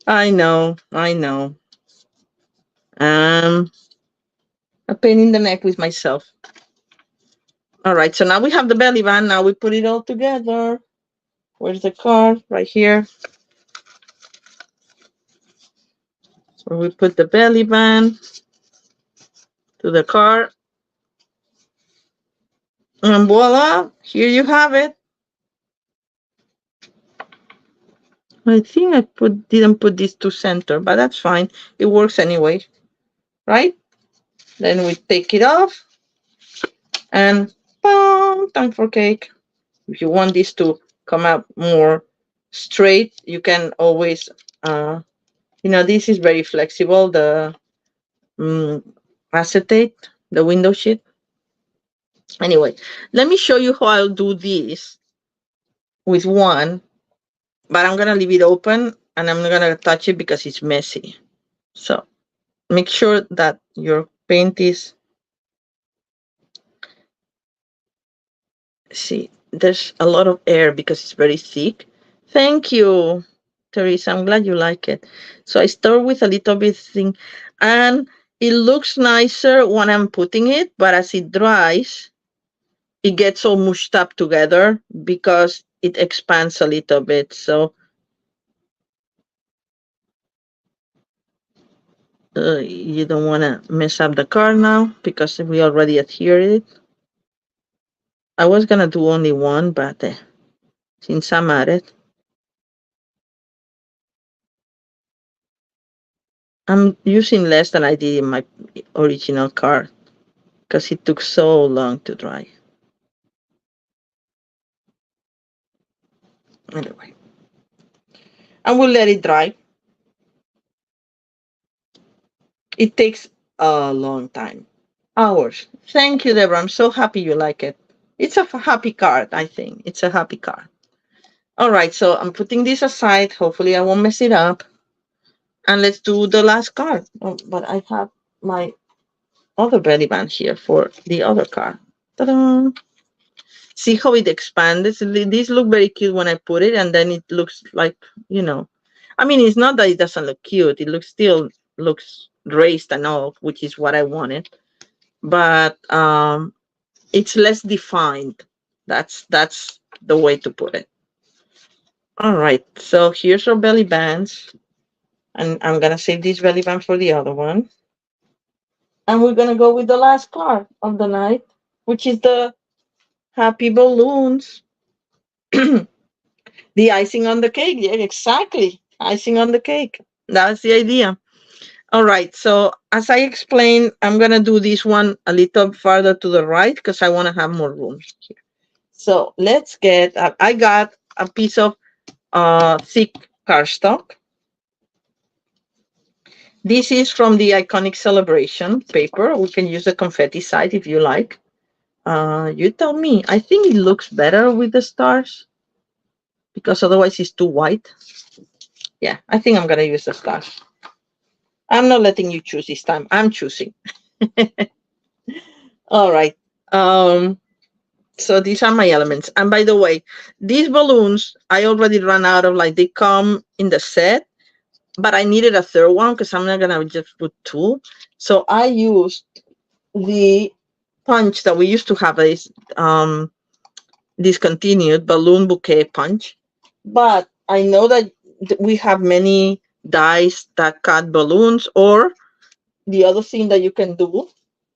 I know. I know. A pain in the neck with myself. All right, so now we have the belly band. Now we put it all together. Where's the card? Right here. So we put the belly band to the card. And voila, here you have it. I think I didn't put this to center, but that's fine. It works anyway, right? Then we take it off and boom, time for cake. If you want this to come out more straight, you can always, you know, this is very flexible, the acetate, the window sheet. Anyway, let me show you how I'll do this with one, but I'm gonna leave it open and I'm not gonna touch it because it's messy. So make sure that your paint is, see, there's a lot of air because it's very thick. Thank you, Teresa. I'm glad you like it. So I start with a little bit thing, and it looks nicer when I'm putting it, but as it dries, it gets all mushed up together because it expands a little bit. So you don't want to mess up the card now because we already adhered it. I was going to do only one, but since I'm at it, I'm using less than I did in my original card because it took so long to dry. Anyway, and we'll let it dry. It takes a long time. Hours. Thank you, Deborah. I'm so happy you like it. It's a happy card, I think. It's a happy card. All right, so I'm putting this aside. Hopefully I won't mess it up. And let's do the last card. Oh, but I have my other belly band here for the other card. Ta-da! See how it expands? These look very cute when I put it, and then it looks like, I mean, it's not that it doesn't look cute. It still looks raised and all, which is what I wanted. But it's less defined. That's the way to put it. All right, so here's our belly bands. And I'm going to save this belly band for the other one. And we're going to go with the last card of the night, which is the happy balloons. The icing on the cake. Yeah, exactly. Icing on the cake. That's the idea. All right. So as I explained, I'm going to do this one a little farther to the right because I want to have more room here. So let's get, I got a piece of thick cardstock. This is from the Iconic Celebration paper. We can use the confetti side if you like. You tell me. I think it looks better with the stars because otherwise it's too white. Yeah, I think I'm going to use the stars. I'm not letting you choose this time. I'm choosing. All right. So these are my elements. And by the way, these balloons, I already ran out of, they come in the set, but I needed a third one because I'm not going to just put two. So I used the punch that we used to have, this discontinued balloon bouquet punch. But I know that we have many dies that cut balloons, or the other thing that you can do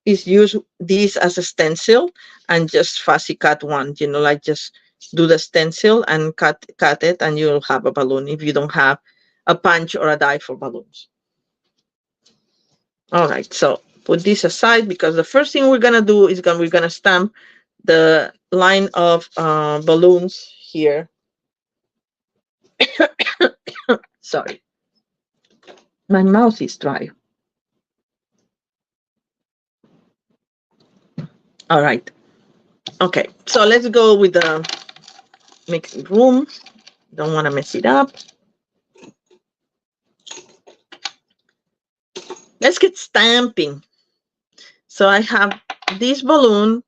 is use this as a stencil and just fussy cut one, like just do the stencil and cut it, and you'll have a balloon if you don't have a punch or a die for balloons. All right, so put this aside because the first thing we're gonna do is we're gonna stamp the line of balloons here. Sorry, my mouth is dry. All right. Okay, so let's go with the mixing room. Don't want to mess it up. Let's get stamping. So I have this balloon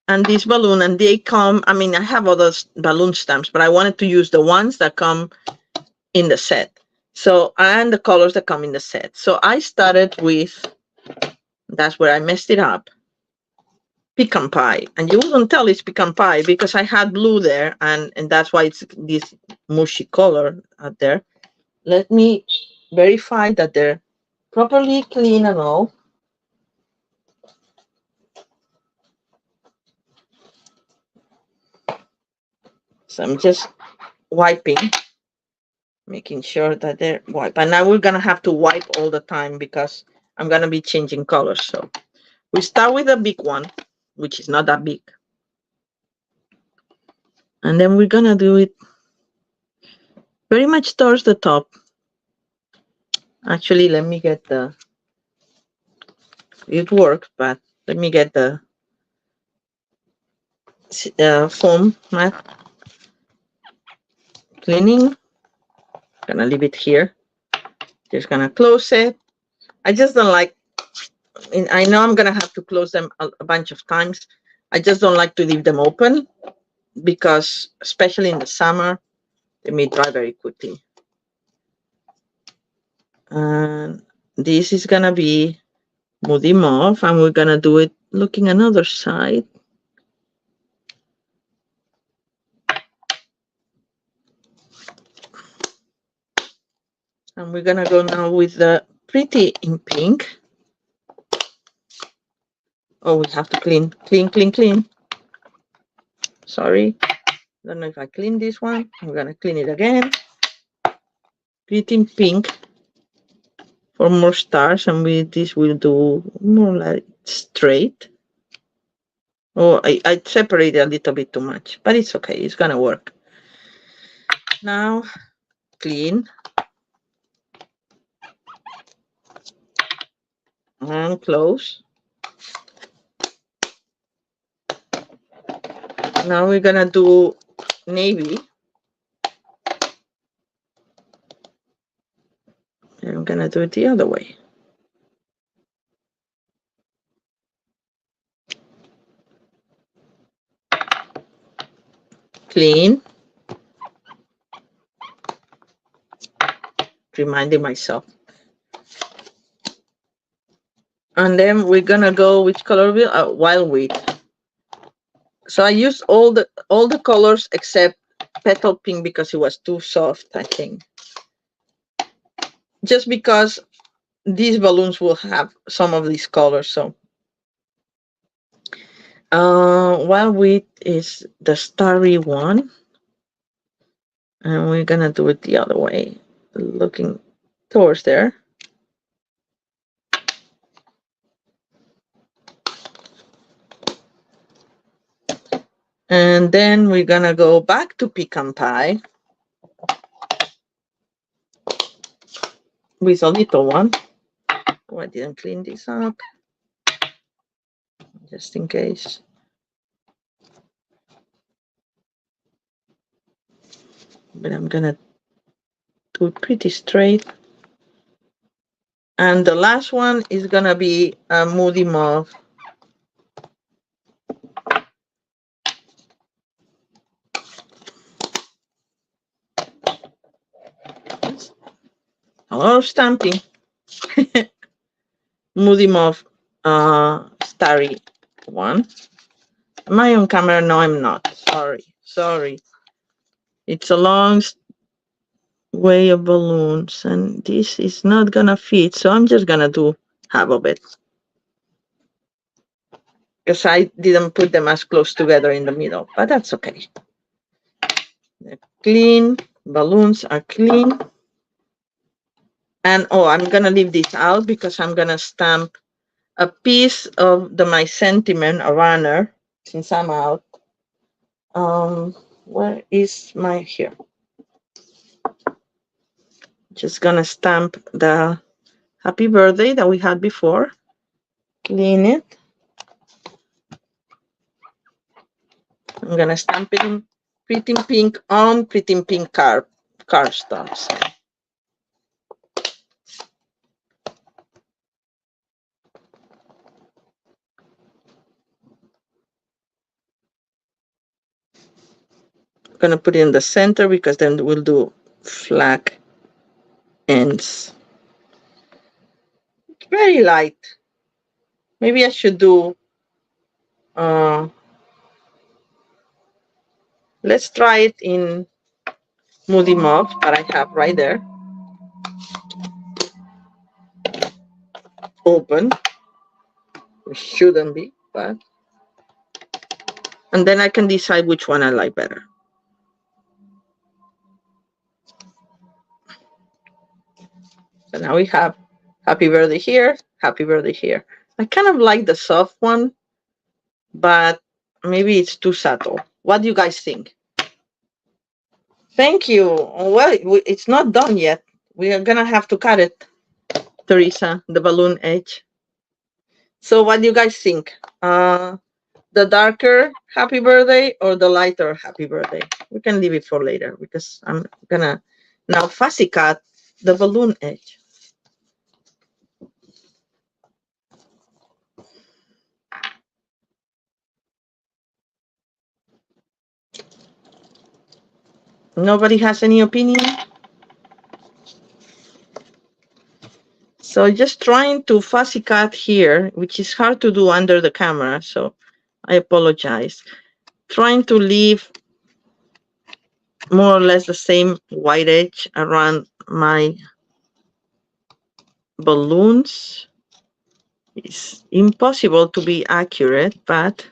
and this balloon, and they come, I mean, I have other balloon stamps, but I wanted to use the ones that come in the set. So, and the colors that come in the set. So I started with, that's where I messed it up, pecan pie. And you wouldn't tell it's pecan pie because I had blue there, and that's why it's this mushy color out there. Let me verify that they're properly clean and all. So I'm just wiping, making sure that they're wiped. And now we're going to have to wipe all the time because I'm going to be changing colors. So we start with the big one, which is not that big. And then we're going to do it very much towards the top. Actually, let me get it works, but let me get the foam mat cleaning. Gonna leave it here. Just gonna close it. I just don't like, I know I'm gonna have to close them a bunch of times. I just don't like to leave them open because, especially in the summer, they may dry very quickly. And this is gonna be Moody Mauve, and we're gonna do it looking another side. And we're gonna go now with the Pretty in Pink. Oh, we have to clean. Sorry. Don't know if I clean this one. I'm gonna clean it again. Pretty in Pink for more stars, and with this we'll do more like straight. Oh, I separated a little bit too much, but it's okay. It's gonna work. Now, clean. And close. Now we're gonna do navy. And I'm gonna do it the other way. clean. Reminding myself. And then we're gonna go, which color will wild wheat. So I used all the colors except petal pink because it was too soft, I think. Just because these balloons will have some of these colors. So wild wheat is the starry one. And we're gonna do it the other way, looking towards there. And then we're gonna go back to pecan pie with a little one. Oh, I didn't clean this up, just in case. But I'm gonna do it pretty straight. And the last one is gonna be a moody mauve. A lot of stamping. Moody mauve, starry one. Am I on camera? No, I'm not. Sorry. It's a long way of balloons, and this is not gonna fit, so I'm just gonna do half of it. Because I didn't put them as close together in the middle, but that's okay. They're clean, balloons are clean. And oh, I'm gonna leave this out because I'm gonna stamp a piece of my sentiment, a runner, since I'm out. Where is my here? Just gonna stamp the happy birthday that we had before. Clean it. I'm gonna stamp it in Pretty Pink on Pretty Pink cardstocks. I'm gonna put it in the center because then we'll do flat ends. Very light. Maybe I should do. Let's try it in Moody Mauve that I have right there. Open. It shouldn't be, but. And then I can decide which one I like better. So now we have happy birthday here, happy birthday here. I kind of like the soft one, but maybe it's too subtle. What do you guys think? Thank you. Well, it's not done yet. We are gonna have to cut it, Teresa, the balloon edge. So what do you guys think? The darker happy birthday or the lighter happy birthday? We can leave it for later because I'm gonna now fussy cut the balloon edge. Nobody has any opinion? So just trying to fussy cut here, which is hard to do under the camera, so I apologize. Trying to leave more or less the same white edge around my balloons. It's impossible to be accurate, but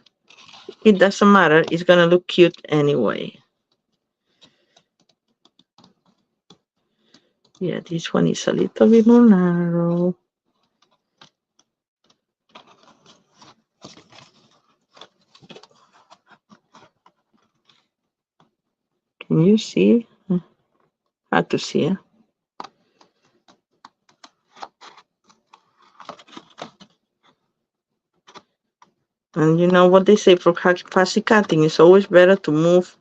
it doesn't matter. It's gonna look cute anyway. Yeah, this one is a little bit more narrow. Can you see? Hard to see, huh? And you know what they say for fussy cutting, it's always better to move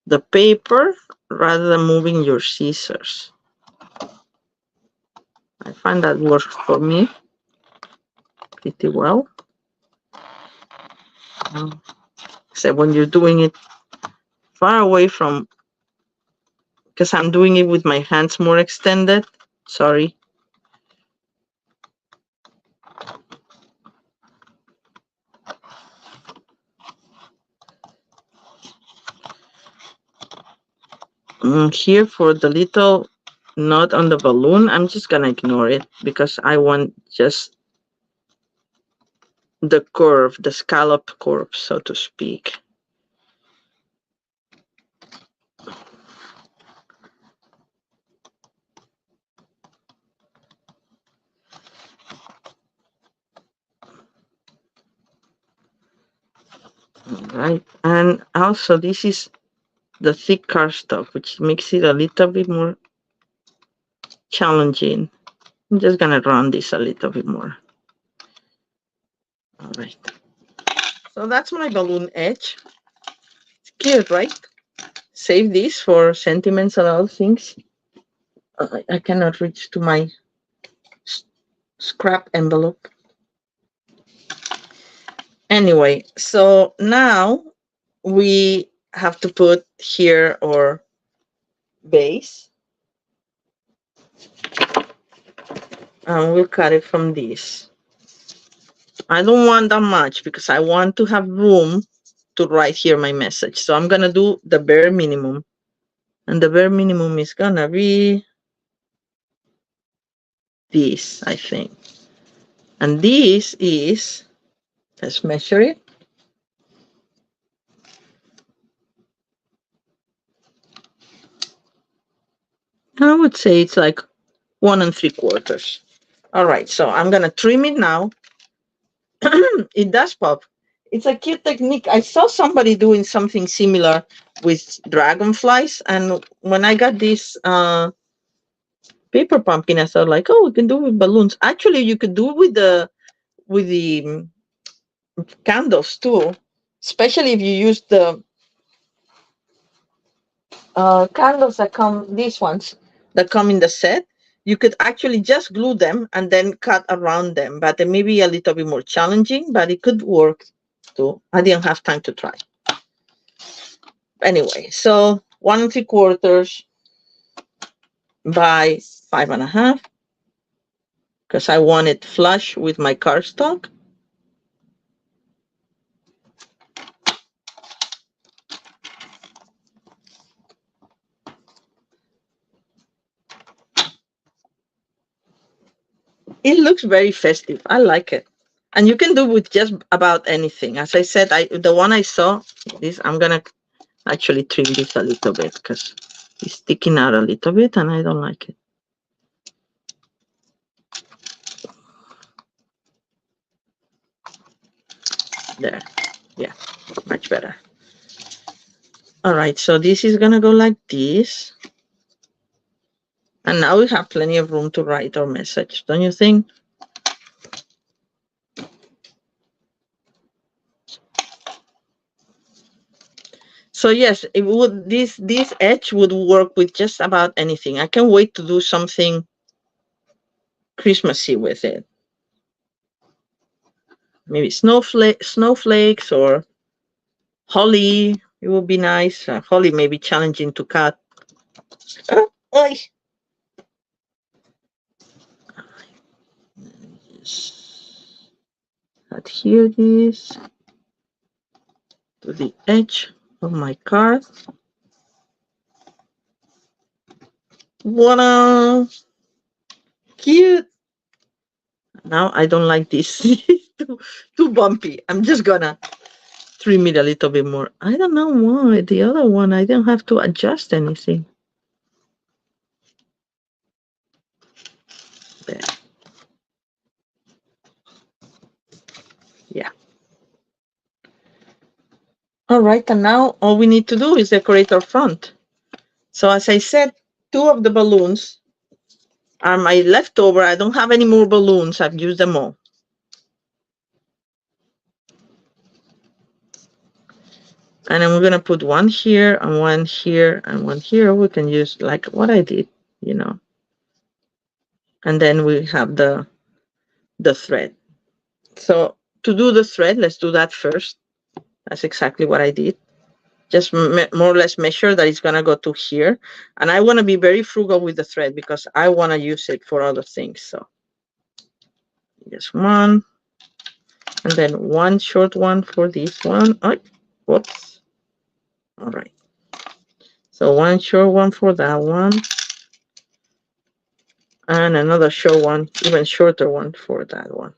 the paper rather than moving your scissors. I find that works for me pretty well. Except when you're doing it far away from, because I'm doing it with my hands more extended. Sorry. Here for the little knot on the balloon, I'm just gonna ignore it because I want just the curve, the scallop curve, so to speak. Right, and also this is the thick cardstock, which makes it a little bit more challenging. I'm just gonna round this a little bit more. All right. So that's my balloon edge. It's cute, right? Save this for sentiments and other things. I cannot reach to my scrap envelope. Anyway, so now we have to put here our base. And we'll cut it from this. I don't want that much because I want to have room to write here my message. So I'm gonna do the bare minimum. And the bare minimum is gonna be this, I think. And this is, let's measure it. I would say it's like 1 3/4. All right, so I'm gonna trim it now. It does pop. It's a cute technique. I saw somebody doing something similar with dragonflies, and when I got this paper pumpkin, I thought like, oh, we can do it with balloons. Actually, you could do it with the candles too, especially if you use the candles that come, these ones that come in the set. You could actually just glue them and then cut around them, but they may be a little bit more challenging, but it could work too. I didn't have time to try. Anyway, so 1 3/4 by 5.5, because I want it flush with my cardstock. It looks very festive. I like it. And you can do with just about anything. As I said, the one I saw, this, I'm gonna actually trim this a little bit because it's sticking out a little bit and I don't like it. There. Yeah, much better. All right, so this is gonna go like this. And now we have plenty of room to write our message, don't you think? So yes, it would, this edge would work with just about anything. I can't wait to do something Christmassy with it. Maybe snowflakes or holly. It would be nice. Holly may be challenging to cut. Adhere this to the edge of my card. Voila! Cute! Now I don't like this. too bumpy. I'm just gonna trim it a little bit more. I don't know why. The other one, I don't have to adjust anything. There. Yeah. All right, and now all we need to do is decorate our front. So as I said, 2 of the balloons are my leftover. I don't have any more balloons. I've used them all. And then we're going to put one here and one here and one here. We can use like what I did, you know. And then we have the thread. So to do the thread, let's do that first. That's exactly what I did. just more or less measure that it's gonna go to here. And I wanna be very frugal with the thread because I wanna use it for other things. So just one, and then one short one for this one. Oh, whoops. All right. So one short one for that one. And another short one, even shorter one for that one.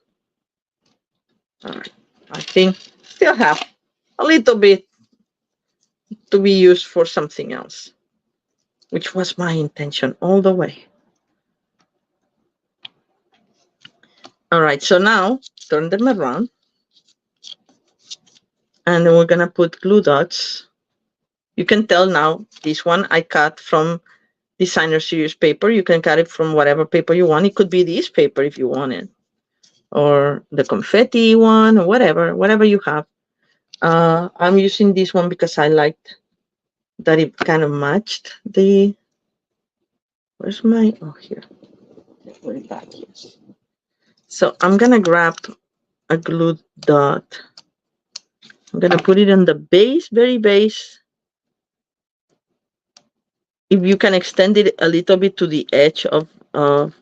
All right. I think still have a little bit to be used for something else, which was my intention all the way. All right, so now turn them around. And then we're gonna put glue dots. You can tell now this one I cut from Designer Series paper. You can cut it from whatever paper you want. It could be this paper if you want it, or the confetti one, or whatever you have. I'm using this one because I liked that it kind of matched the, where's my, oh, here. Put it back, yes. So I'm gonna grab a glue dot. I'm gonna put it on the base, very base. If you can extend it a little bit to the edge of the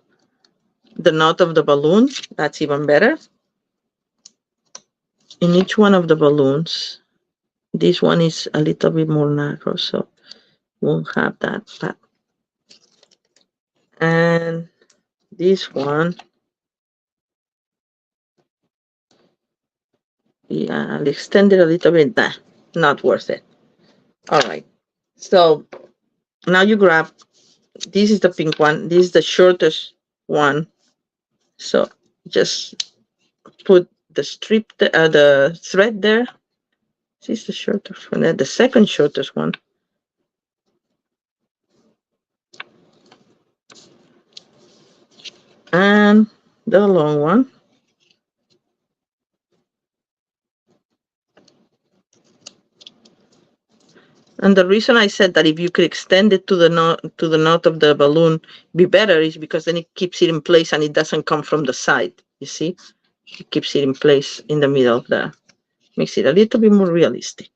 knot of the balloon, that's even better. In each one of the balloons, this one is a little bit more narrow, so won't have that. And this one, yeah, I'll extend it a little bit. Nah, not worth it. All right. So now you grab, this is the pink one. This is the shortest one. So just put the strip, the thread there. This is the shortest one, the second shortest one. And the long one. And the reason I said that if you could extend it to the knot of the balloon, be better, is because then it keeps it in place and it doesn't come from the side. You see, it keeps it in place in the middle of the, makes it a little bit more realistic.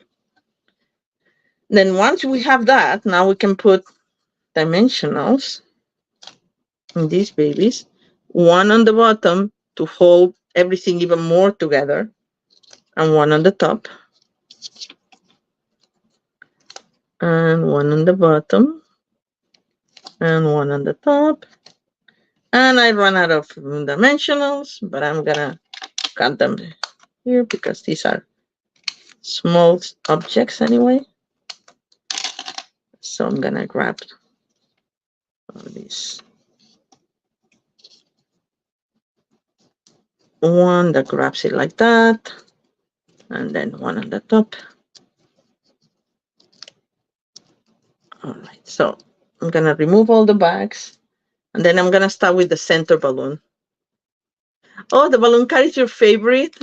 Then once we have that, now we can put dimensionals in these babies. One on the bottom to hold everything even more together, and one on the top. And one on the bottom, and one on the top. And I run out of dimensionals, but I'm gonna cut them here because these are small objects anyway. So I'm gonna grab all these. One that grabs it like that, and then one on the top. All right, so I'm gonna remove all the bags, and then I'm gonna start with the center balloon. Oh, the balloon card is your favorite?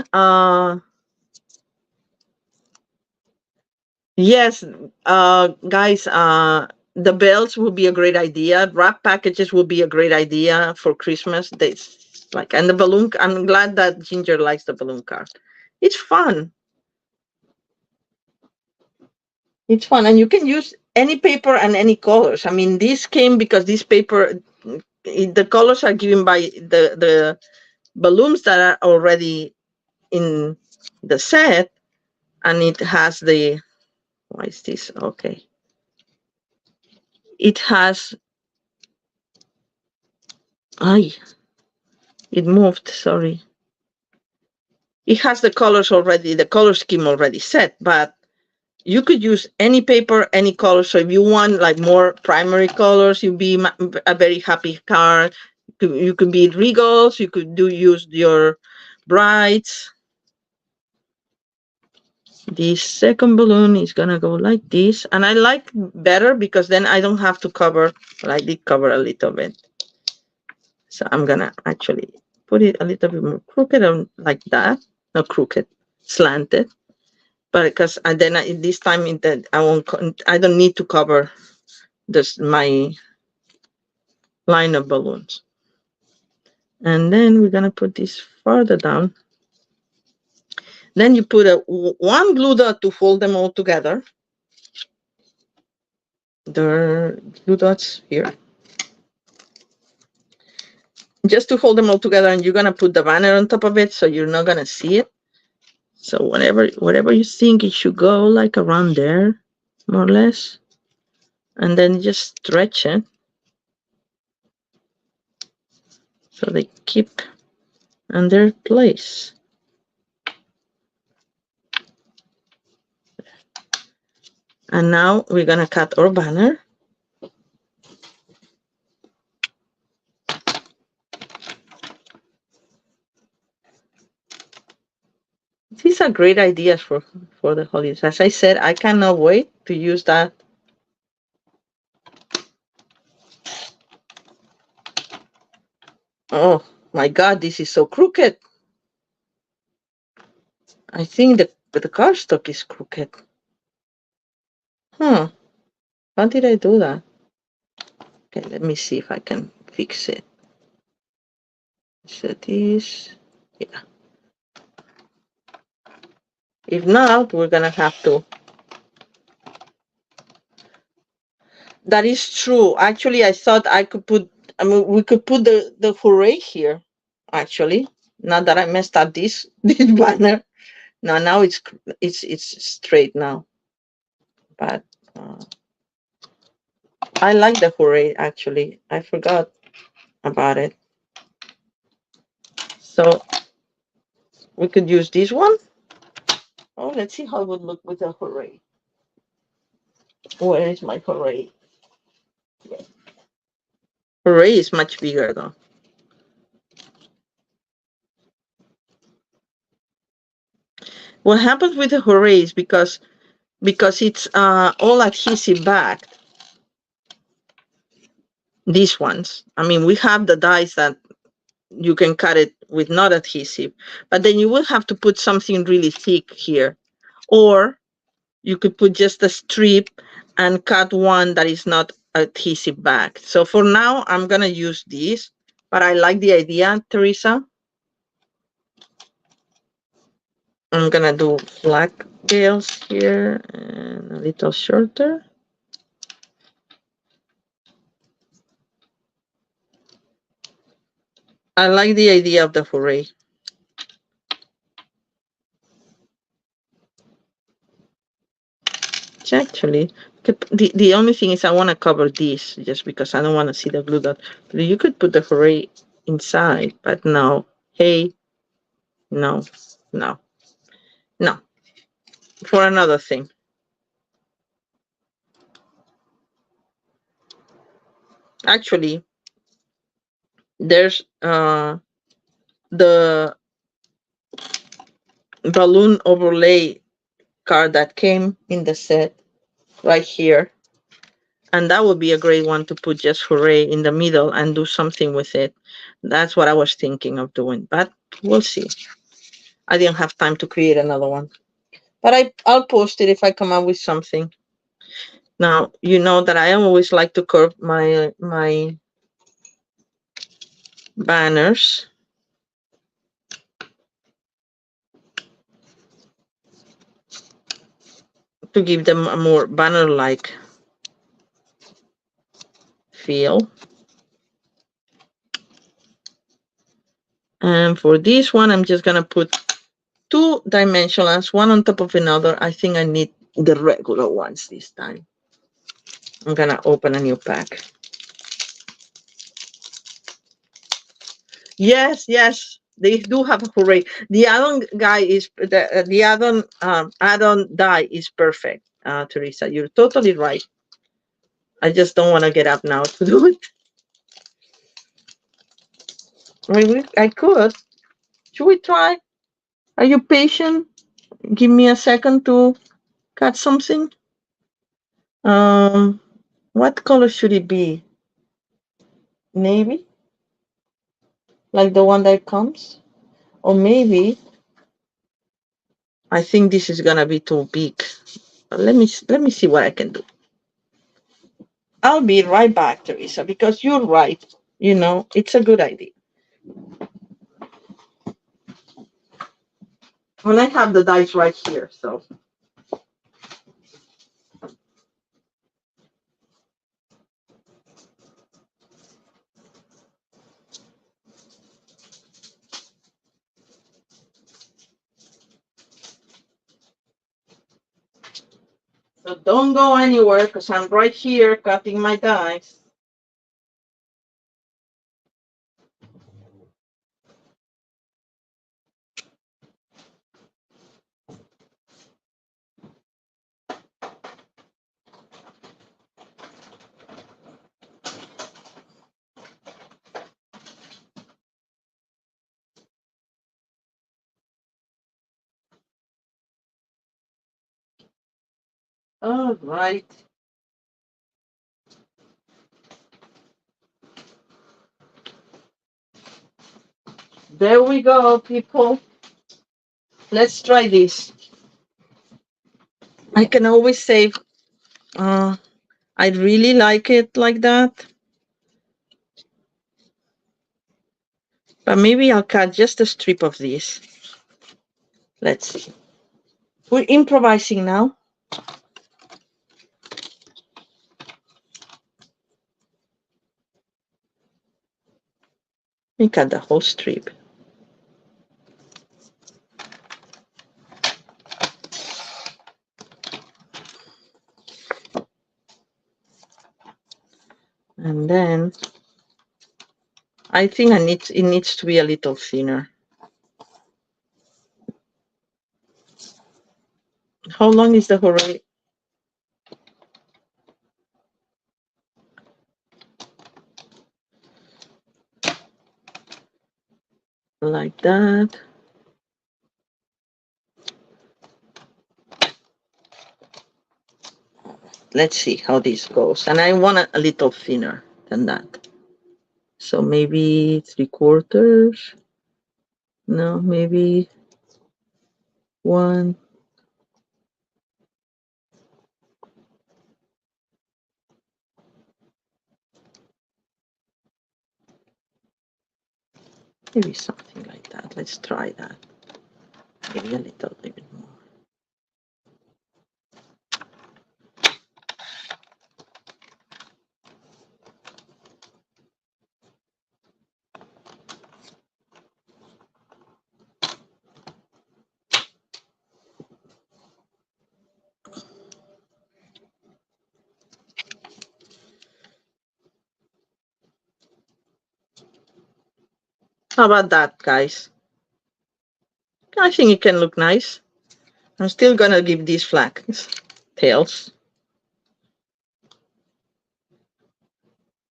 Yes, guys, the bells would be a great idea. Wrap packages would be a great idea for Christmas. And the balloon, I'm glad that Ginger likes the balloon card. It's fun. It's fun, and you can use any paper and any colors. I mean, this came because this paper, the colors are given by the balloons that are already in the set, and it has the, why is this? Okay. It has, it moved, sorry. It has the colors already, the color scheme already set, but you could use any paper, any color. So if you want like more primary colors, you'd be a very happy card. You could be regals, you could use your brights. This second balloon is gonna go like this, and I like better because then I don't have to cover, well, I did cover a little bit. So I'm gonna actually put it a little bit more crooked, like that, not crooked, slanted. But because this time I don't need to cover my line of balloons. And then we're gonna put this further down. Then you put one glue dot to hold them all together. the glue dots here. Just to hold them all together, and you're gonna put the banner on top of it, so you're not gonna see it. So whatever you think it should go, like around there, more or less, and then just stretch it so they keep in their place. And now we're gonna cut our banner. These are great ideas for the holidays. As I said, I cannot wait to use that. Oh my God, this is so crooked. I think the cardstock is crooked. Huh. How did I do that? Okay, let me see if I can fix it. So this, yeah. If not, we're gonna have to. That is true. Actually, I thought I could put, I mean, we could put the hooray here, actually. Now that I messed up this, this banner. Now it's straight now. But I like the hooray, actually. I forgot about it. So we could use this one. Oh, let's see how it would look with a hooray. Where is my hooray? Hooray is much bigger though. What happens with the hooray is because it's all adhesive back. These ones. I mean, we have the dies that you can cut it with not adhesive, but then you will have to put something really thick here. Or you could put just a strip and cut one that is not adhesive back. So for now, I'm going to use this, but I like the idea, Teresa. I'm going to do black tails here and a little shorter. I like the idea of the hooray. Actually, the only thing is I want to cover this just because I don't want to see the glue dot. But you could put the hooray inside, but no. Hey, no, no, no. For another thing. Actually, there's the balloon overlay card that came in the set right here. And that would be a great one to put just hooray in the middle and do something with it. That's what I was thinking of doing, but we'll see. I didn't have time to create another one. But I'll post it if I come up with something. Now, you know that I always like to curve my banners. To give them a more banner-like feel. And for this one, I'm just gonna put two dimensionals, one on top of another. I think I need the regular ones this time. I'm gonna open a new pack. Yes, they do have a hooray. The add-on guy is the add-on die is perfect, Teresa. You're totally right. I just don't want to get up now to do it. I mean, I could. Should we try? Are you patient? Give me a second to cut something. What color should it be? Navy, like the one that comes, or maybe I think this is gonna be too big. Let me see what I can do. I'll be right back, Teresa, because you're right. You know, it's a good idea. When I have the dice right here, so. So don't go anywhere because I'm right here cutting my dice. All right. There we go, people. Let's try this. I can always say, I really like it like that. But maybe I'll cut just a strip of this. Let's see. We're improvising now. We cut the whole strip. And then I think it needs to be a little thinner. How long is the hooray? Like that. Let's see how this goes. And I want it a little thinner than that. So maybe 3/4. No, maybe 1. Maybe something like that. Let's try that. Maybe a little bit more. How about that, guys? I think it can look nice. I'm still gonna give these flags tails.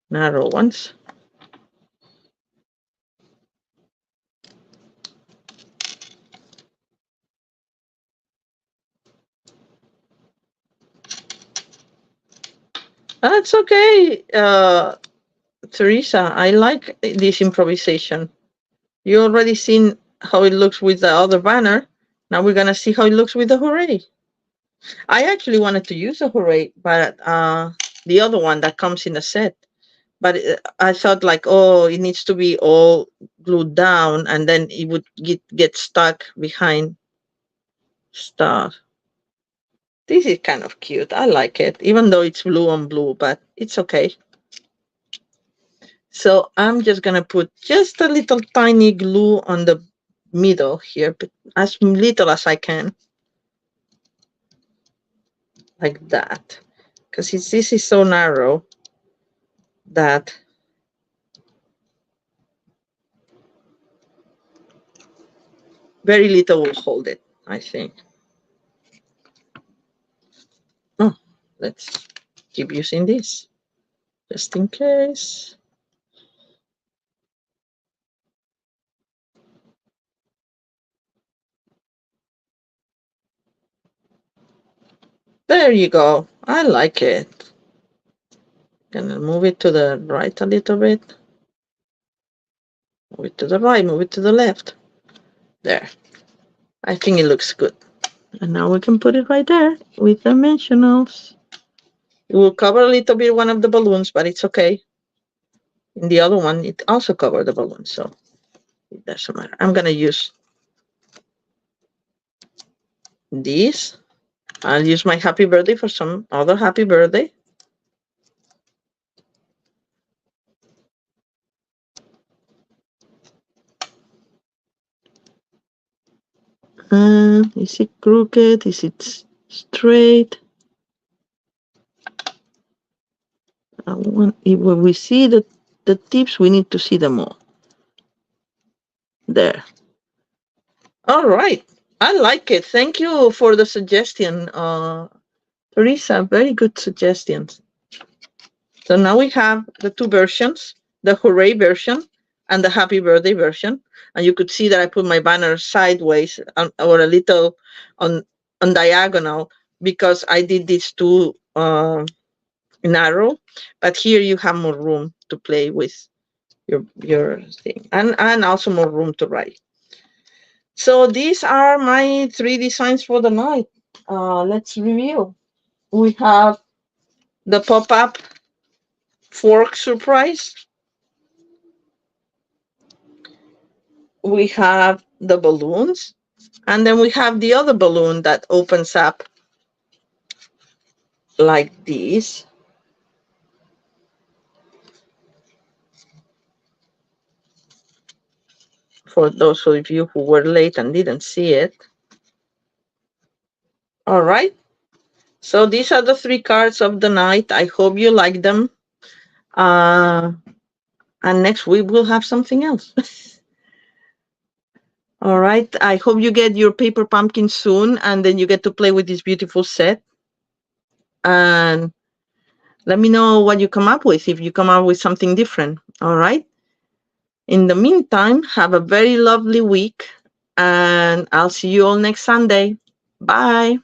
Narrow ones. That's okay, Teresa. I like this improvisation. You already seen how it looks with the other banner. Now we're gonna see how it looks with the hooray. I actually wanted to use a hooray, but the other one that comes in a set. But I thought like, oh, it needs to be all glued down, and then it would get stuck behind stuff. This is kind of cute. I like it, even though it's blue on blue, but it's okay. So I'm just gonna put just a little tiny glue on the middle here, but as little as I can, like that, because this is so narrow that very little will hold it, I think. Oh, let's keep using this, just in case. There you go. I like it. Gonna move it to the right a little bit. Move it to the right, move it to the left. There. I think it looks good. And now we can put it right there with dimensionals. It will cover a little bit one of the balloons, but it's okay. In the other one, it also covered the balloon, so it doesn't matter. I'm gonna use this. I'll use my happy birthday for some other happy birthday. Is it crooked? Is it straight? When we see the tips, we need to see them all. There. All right. I like it. Thank you for the suggestion, Teresa. Very good suggestions. So now we have the two versions, the hooray version and the happy birthday version. And you could see that I put my banner sideways or a little on diagonal because I did these two narrow. But here you have more room to play with your thing and also more room to write. So these are my 3 designs for the night. Let's review. We have the pop-up fork surprise. We have the balloons, and then we have the other balloon that opens up like this. For those of you who were late and didn't see it. All right. So these are the 3 cards of the night. I hope you like them. And next week we'll have something else. All right. I hope you get your paper pumpkin soon, and then you get to play with this beautiful set. And let me know what you come up with, if you come up with something different. All right. In the meantime, have a very lovely week, and I'll see you all next Sunday. Bye.